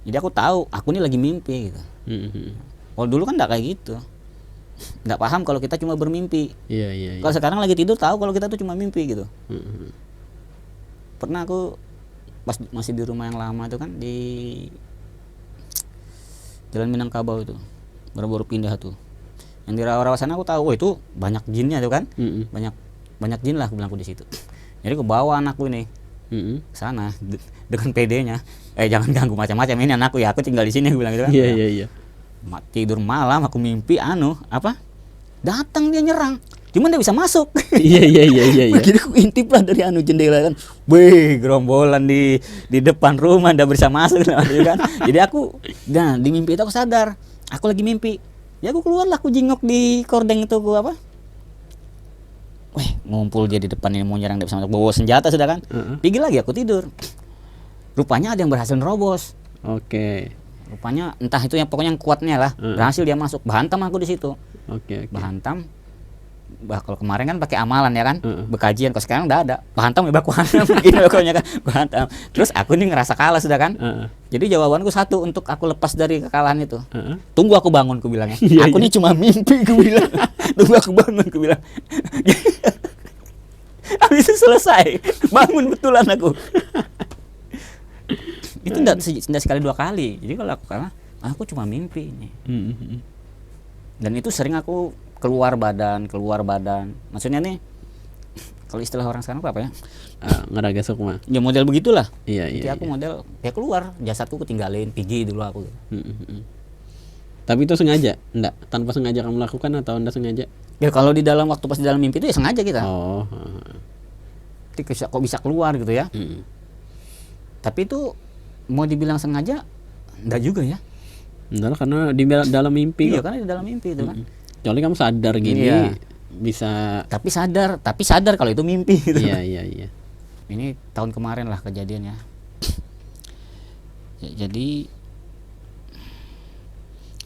[SPEAKER 1] Jadi aku tahu aku ini lagi mimpi gitu. Kalau dulu kan nggak kayak gitu. Nggak paham kalau kita cuma bermimpi.
[SPEAKER 2] Iya.
[SPEAKER 1] Kalau sekarang lagi tidur tahu kalau kita tuh cuma mimpi gitu. Pernah aku pas masih di rumah yang lama itu kan di Jalan Minangkabau itu, baru-baru pindah tuh. Yang di rawa-rawa sana aku tahu, oh itu banyak jinnya tuh kan. Banyak jin lah aku bilang aku di situ. Jadi aku bawa anakku ini ke sana dengan PD-nya. Jangan ganggu macam-macam ini anakku ya, aku tinggal di sini aku bilang gitu kan.
[SPEAKER 2] Iya.
[SPEAKER 1] Tidur malam aku mimpi datang dia nyerang. Cuman dia bisa masuk.
[SPEAKER 2] Iya.
[SPEAKER 1] Jadi aku intip lah dari jendela kan. Gerombolan di depan rumah ndak bisa masuk kan. Jadi aku di mimpi itu aku sadar, aku lagi mimpi. Ya aku keluar lah, aku jingok di kordeng itu ngumpul dia di depan ini mau nyerang, ndak bisa masuk. Bawa senjata sudah kan. Pergi lagi aku tidur. Rupanya ada yang berhasil nerobos.
[SPEAKER 2] Oke.
[SPEAKER 1] Rupanya entah itu yang pokoknya yang kuatnya lah. Berhasil dia masuk. Bahantam aku di situ.
[SPEAKER 2] Oke.
[SPEAKER 1] Bahantam. Kalau kemarin kan pakai amalan ya kan, bekajian. Kalau sekarang udah ada bahantam ya bakuan begini pokoknya kan bahantam. Terus aku nih ngerasa kalah sudah kan. Jadi jawabanku satu untuk aku lepas dari kekalahan itu. Tunggu aku bangun, ku bilangnya. Aku nih cuma mimpi, ku bilang. Tunggu aku bangun, ku bilang. Habis itu selesai, bangun betulan aku. Itu enggak sekali dua kali. Jadi kalau aku cuma mimpi nih. Dan itu sering aku keluar badan. Maksudnya nih, kalau istilah orang sekarang apa ya?
[SPEAKER 2] Ngeraga sukma.
[SPEAKER 1] Ya model begitulah.
[SPEAKER 2] Iya.
[SPEAKER 1] Jadi aku model ya keluar, jasadku ketinggalin, pergi dulu aku.
[SPEAKER 2] Tapi itu sengaja? Enggak, tanpa sengaja kamu lakukan atau Anda sengaja?
[SPEAKER 1] Ya kalau di dalam waktu pas di dalam mimpi itu ya sengaja kita.
[SPEAKER 2] Oh.
[SPEAKER 1] Kok bisa keluar gitu ya. Tapi itu mau dibilang sengaja enggak juga ya.
[SPEAKER 2] Enggak, karena di dalam mimpi.
[SPEAKER 1] Iya, karena di dalam mimpi itu kan.
[SPEAKER 2] Kecuali kamu sadar gini,
[SPEAKER 1] Iya.
[SPEAKER 2] bisa.
[SPEAKER 1] Tapi sadar kalau itu mimpi gitu.
[SPEAKER 2] Iya.
[SPEAKER 1] Ini tahun kemarin lah kejadiannya. Ya, jadi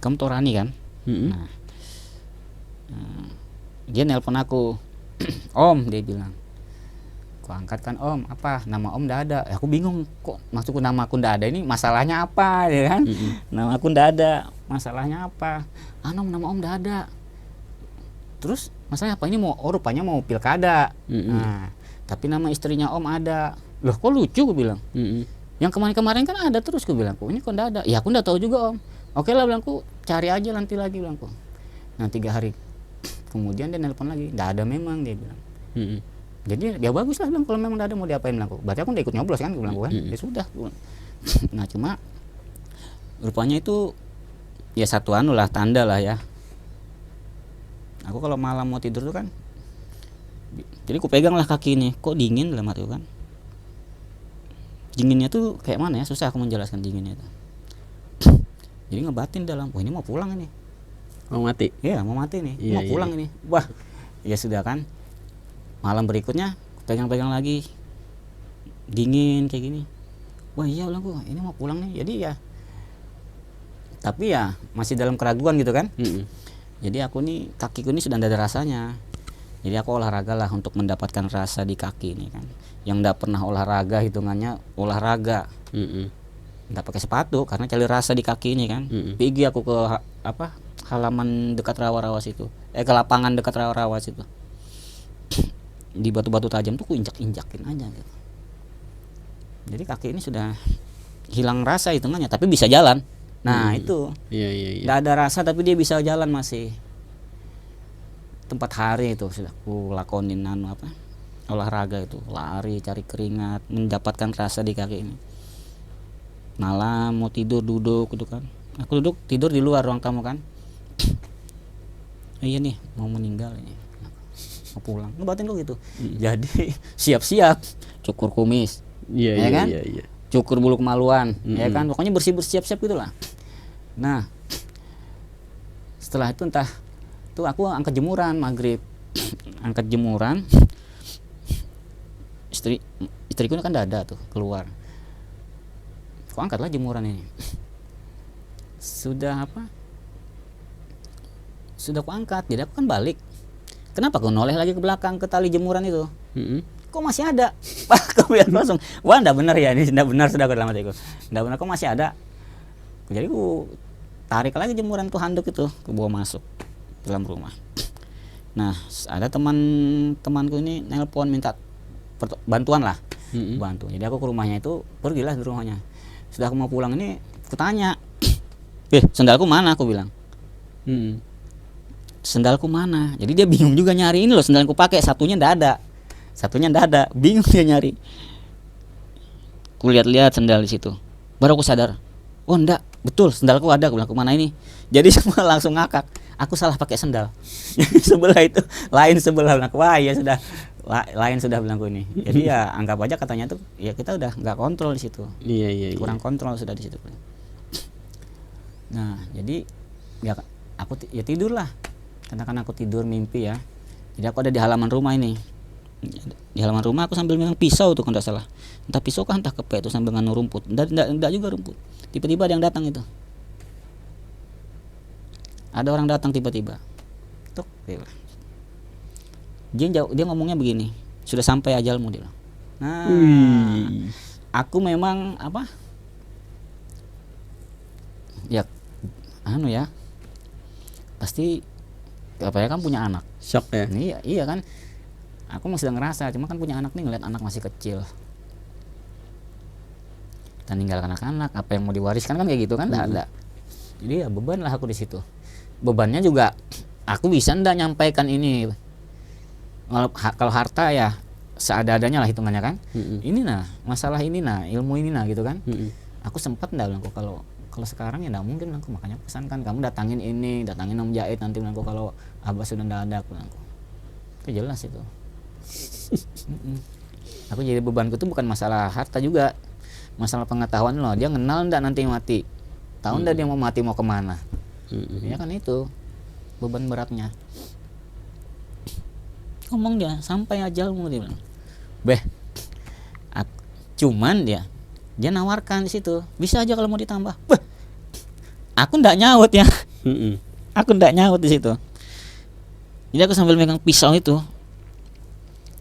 [SPEAKER 1] kamu tahu Rani kan? Nah, dia nelpon aku. Om, dia bilang. Aku angkat kan, Om, apa? Nama Om nggak ada. Aku bingung, kok maksudku nama aku nggak ada, ini masalahnya apa ya kan? Nama aku nggak ada, masalahnya apa? Om, nama Om nggak ada. Terus masalahnya apa? Ini rupanya mau pilkada. Nah, tapi nama istrinya Om ada. Loh, kok lucu, gue bilang. Yang kemarin-kemarin kan ada terus, gue bilang. Ini kok nggak ada? Ya aku nggak tahu juga, Om. Oke lah, bilangku, cari aja nanti lagi, bilangku. Nah, 3 hari kemudian dia nelpon lagi, nggak ada memang, dia bilang. Jadi ya bagus lah, bilang, kalau memang nggak ada mau diapain, bilangku. Berarti aku udah ikut nyoblos kan, gue bilang kan. Ya sudah, gue bilang. Nah, cuma rupanya itu ya satu lah, tanda lah ya. Aku kalau malam mau tidur tuh kan, jadi aku pegang lah kaki ini, kok dingin dalam hati kan. Dinginnya tuh kayak mana ya, susah aku menjelaskan dinginnya itu. Jadi ngebatin dalam, wah ini mau pulang ini.
[SPEAKER 2] Mau mati?
[SPEAKER 1] Iya, mau mati nih,
[SPEAKER 2] Iya,
[SPEAKER 1] mau pulang ini. Wah, ya sudah kan. Malam berikutnya, pegang-pegang lagi, dingin kayak gini. Wah iya, bilang gua, ini mau pulang nih. Jadi ya, tapi ya masih dalam keraguan gitu kan. Jadi aku nih, kakiku ini sudah tidak ada rasanya. Jadi aku olahraga lah untuk mendapatkan rasa di kaki ini kan. Yang tidak pernah olahraga, hitungannya olahraga. Nggak pakai sepatu karena cari rasa di kaki ini kan. Pergi aku ke halaman dekat rawa-rawa situ. Ke lapangan dekat rawa-rawa situ. Di batu-batu tajam tuh ku injak-injakin aja gitu. Jadi kaki ini sudah hilang rasa hitungannya, tapi bisa jalan. Nah itu, nggak ada rasa tapi dia bisa jalan masih. 4 hari itu sudah aku lakonin olahraga itu, lari, cari keringat, mendapatkan rasa di kaki ini. Malam mau tidur duduk gitu kan, aku duduk tidur di luar ruang tamu kan. Iya nih mau meninggal ini, mau pulang, ngebatin lu gitu. Jadi siap-siap, cukur kumis, ya kan? Cukur bulu kemaluan, ya kan, pokoknya bersih-bersih siap-siap gitulah. Nah, setelah itu entah tuh aku angkat jemuran maghrib, angkat jemuran, istriku kan ada tuh keluar, aku angkatlah jemuran ini, sudah aku angkat, jadi aku kan balik, kenapa aku noleh lagi ke belakang ke tali jemuran itu, kok masih ada. Aku bilang langsung, wah ndak benar ya, ini ndak benar, sudah aku dalam hatiku, ndak benar, kok masih ada. Jadi aku tarik lagi jemuran tuh handuk itu, aku bawa masuk dalam rumah. Nah, ada temanku ini nelpon minta bantuan lah, bantu. Jadi aku ke rumahnya itu, pergilah di rumahnya. Sudah aku mau pulang ini, aku tanya, sendalku mana, aku bilang. Sendalku mana? Jadi dia bingung juga nyari, ini loh sendalku pakai, satunya ndak ada, bingung dia nyari. Aku lihat-lihat sendal di situ, baru aku sadar, oh ndak, betul sendalku ada, aku bilang, kemana ini? Jadi semua langsung ngakak, aku salah pakai sendal. Sebelah itu, lain sebelah, bilang, wah ya sudah, lain sudah, bilangku ini. Jadi ya anggap aja katanya tuh, ya kita udah nggak kontrol di situ, kurang kontrol sudah di situ. Nah jadi ya aku tidur lah, karena aku tidur mimpi ya. Jadi aku ada di halaman rumah ini. Di halaman rumah aku sambil megang pisau tuh, kalau tidak salah, entah pisau kah entah kepek itu, sambil nganu rumput, enggak juga rumput. Tiba-tiba ada yang datang itu, ada orang datang tiba-tiba, tuk, dia ngomongnya begini, sudah sampai ajalmu, dia bilang. Nah, aku memang ya pasti kan punya anak,
[SPEAKER 2] shock ya.
[SPEAKER 1] Iya kan. Aku masih ngerasa, cuma kan punya anak nih, ngeliat anak masih kecil, kita ninggalkan anak-anak, apa yang mau diwariskan kan kayak gitu kan, ada. Jadi ya beban lah aku di situ. Bebannya juga, aku bisa ndak nyampaikan ini. Kalau harta ya seada-adanya lah hitungannya kan. Ini masalah ini ilmu ini gitu kan. Aku sempat ndak bilang, kalau Kalau sekarang ya nggak mungkin aku, makanya pesankan kamu datangin ini, datangin Om Jahit nanti aku kalau Abah sudah nggak ada aku. Itu jelas itu. Aku jadi bebanku tuh bukan masalah harta juga, masalah pengetahuan loh. Dia kenal ndak nanti mati, tahu ndak dia mau mati mau kemana. Ya kan itu beban beratnya. Ngomong dia sampai ajalmu, dia bilang. Cuman dia nawarkan di situ, bisa aja kalau mau ditambah. Aku ndak nyaut ya. Aku ndak nyaut di situ. Jadi aku sambil megang pisau itu,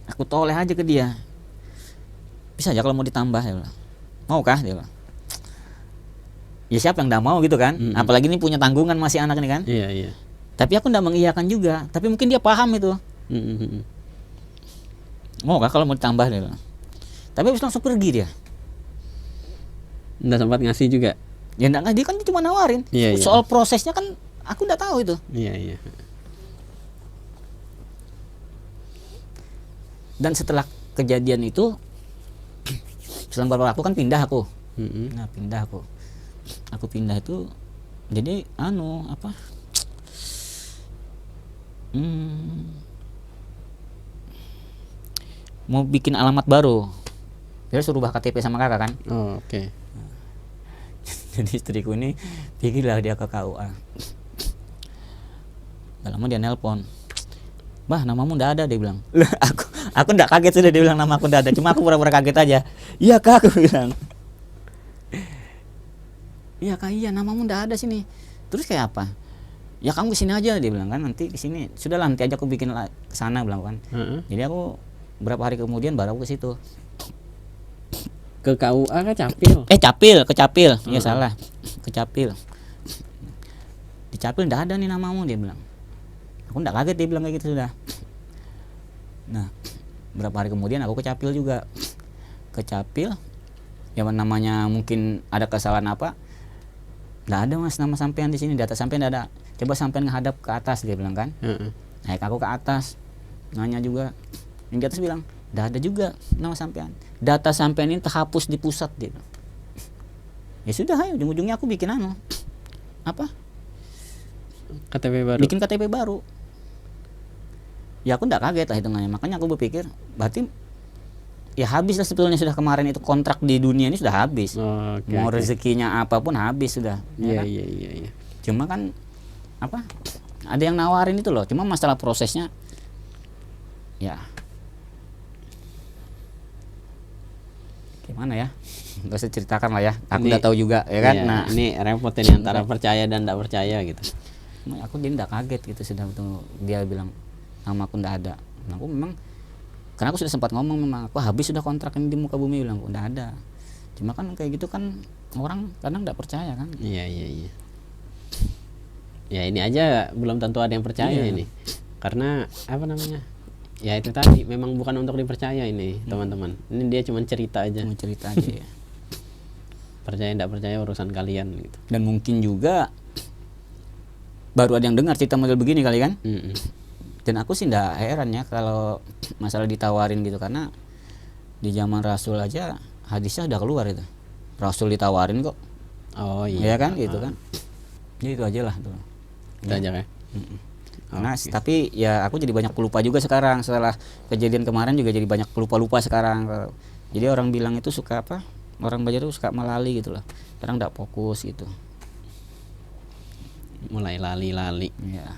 [SPEAKER 1] aku toleh aja ke dia. Bisa aja kalau mau ditambah, dia bilang. Maukah, dia bilang. Ya siapa yang ndak mau gitu kan? Apalagi ini punya tanggungan masih anak ini kan?
[SPEAKER 2] Iya.
[SPEAKER 1] Tapi aku ndak mengiyakan juga. Tapi mungkin dia paham itu. Maukah kalau mau ditambah, dia bilang. Tapi habis langsung pergi dia.
[SPEAKER 2] Nggak sempat ngasih juga.
[SPEAKER 1] Ya enggak, dia kan cuma nawarin.
[SPEAKER 2] Iya.
[SPEAKER 1] Soal prosesnya kan aku enggak tahu itu.
[SPEAKER 2] Iya.
[SPEAKER 1] Dan setelah kejadian itu, setelah beberapa waktu kan pindah aku. Nah, pindah aku. Aku pindah itu jadi mau bikin alamat baru. Dia suruh rubah KTP sama kakak kan.
[SPEAKER 2] Oh, oke.
[SPEAKER 1] Jadi istriku ini pikirlah dia ke KUA. Gak lama dia nelpon, "Bah, namamu ndak ada," dia bilang. Lah, aku ndak kaget sudah dia bilang nama aku ndak ada, cuma aku pura-pura kaget aja. "Iya Kak," aku bilang. "Iya Kak, iya namamu ndak ada sini." Terus kayak apa? "Ya kamu kesini aja," dia bilang kan, "nanti kesini." Sudahlah, nanti aja aku bikin ke sana, bilang kan. Jadi aku berapa hari kemudian baru aku ke situ.
[SPEAKER 2] Ke KUA ke Capil?
[SPEAKER 1] Ke Capil. Ya salah. Ke Capil. Di Capil ndak ada nih namamu, dia bilang. Aku ndak kaget, dia bilang kayak gitu sudah. Nah, berapa hari kemudian aku ke Capil juga. Ke Capil. Ya namanya mungkin ada kesalahan apa? Nggak ada Mas nama sampean di sini, data sampean nggak ada. Coba sampean menghadap ke atas, dia bilang kan. Naik aku ke atas. Nanya juga. Yang di atas bilang, "Nggak ada juga nama sampean. Data sampean ini terhapus di pusat," dia bilang. Ya sudah, ayo ujung-ujungnya aku bikin
[SPEAKER 2] KTP baru.
[SPEAKER 1] Bikin KTP baru. Ya aku nggak kaget lah hitungannya. Makanya aku berpikir berarti ya habis lah sebetulnya sudah kemarin itu kontrak di dunia ini sudah habis. Mau rezekinya apapun habis sudah.
[SPEAKER 2] Iya.
[SPEAKER 1] Cuma kan ada yang nawarin itu loh. Cuma masalah prosesnya ya gimana ya? Gak usah ceritakan lah ya. Aku udah tahu juga ya kan.
[SPEAKER 2] Iya,
[SPEAKER 1] Nah,
[SPEAKER 2] ini repot ini antara percaya dan tidak percaya gitu.
[SPEAKER 1] Aku jadi nggak kaget gitu sudah tuh dia bilang nama aku nggak ada. Nah, aku memang karena aku sudah sempat ngomong, memang aku habis sudah kontrak ini di muka bumi, bilang nggak ada. Cuma kan kayak gitu kan orang kadang nggak percaya kan.
[SPEAKER 2] Iya. Ya ini aja belum tentu ada yang percaya ini. Karena ya itu tadi memang bukan untuk dipercaya ini, teman-teman. Ini dia cuma cerita aja. Ya. Percaya tidak percaya urusan kalian gitu.
[SPEAKER 1] Dan mungkin juga baru ada yang dengar cerita model begini kali kan. Dan aku sih nggak heran ya kalau masalah ditawarin gitu, karena di zaman Rasul aja hadisnya udah keluar itu. Rasul ditawarin kok.
[SPEAKER 2] Oh iya.
[SPEAKER 1] Ya kan gitu kan. Jadi itu aja lah tuh.
[SPEAKER 2] Itu aja ya.
[SPEAKER 1] Nah, tapi ya aku jadi banyak pelupa juga sekarang setelah kejadian kemarin, juga jadi banyak pelupa sekarang. Jadi orang bilang itu suka orang belajar itu suka melali gitu loh. Sekarang nggak fokus gitu.
[SPEAKER 2] Mulai lali-lali.
[SPEAKER 1] Ya.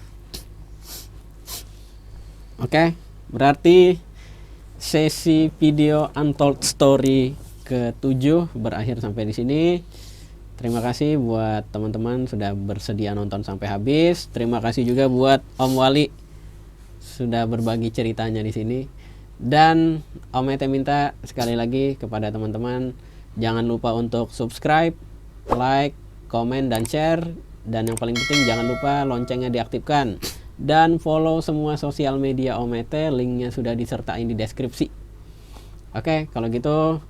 [SPEAKER 2] Oke, berarti sesi video Untold Story ke-7 berakhir sampai di sini. Terima kasih buat teman-teman sudah bersedia nonton sampai habis. Terima kasih juga buat Om Wali sudah berbagi ceritanya di sini. Dan Om Ete minta sekali lagi kepada teman-teman, jangan lupa untuk subscribe, like, komen, dan share. Dan yang paling penting jangan lupa loncengnya diaktifkan. Dan follow semua sosial media Om Ete, linknya sudah disertain di deskripsi. Oke, kalau gitu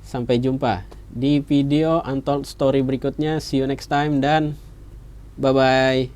[SPEAKER 2] sampai jumpa di video Untold Story berikutnya. See you next time dan bye-bye.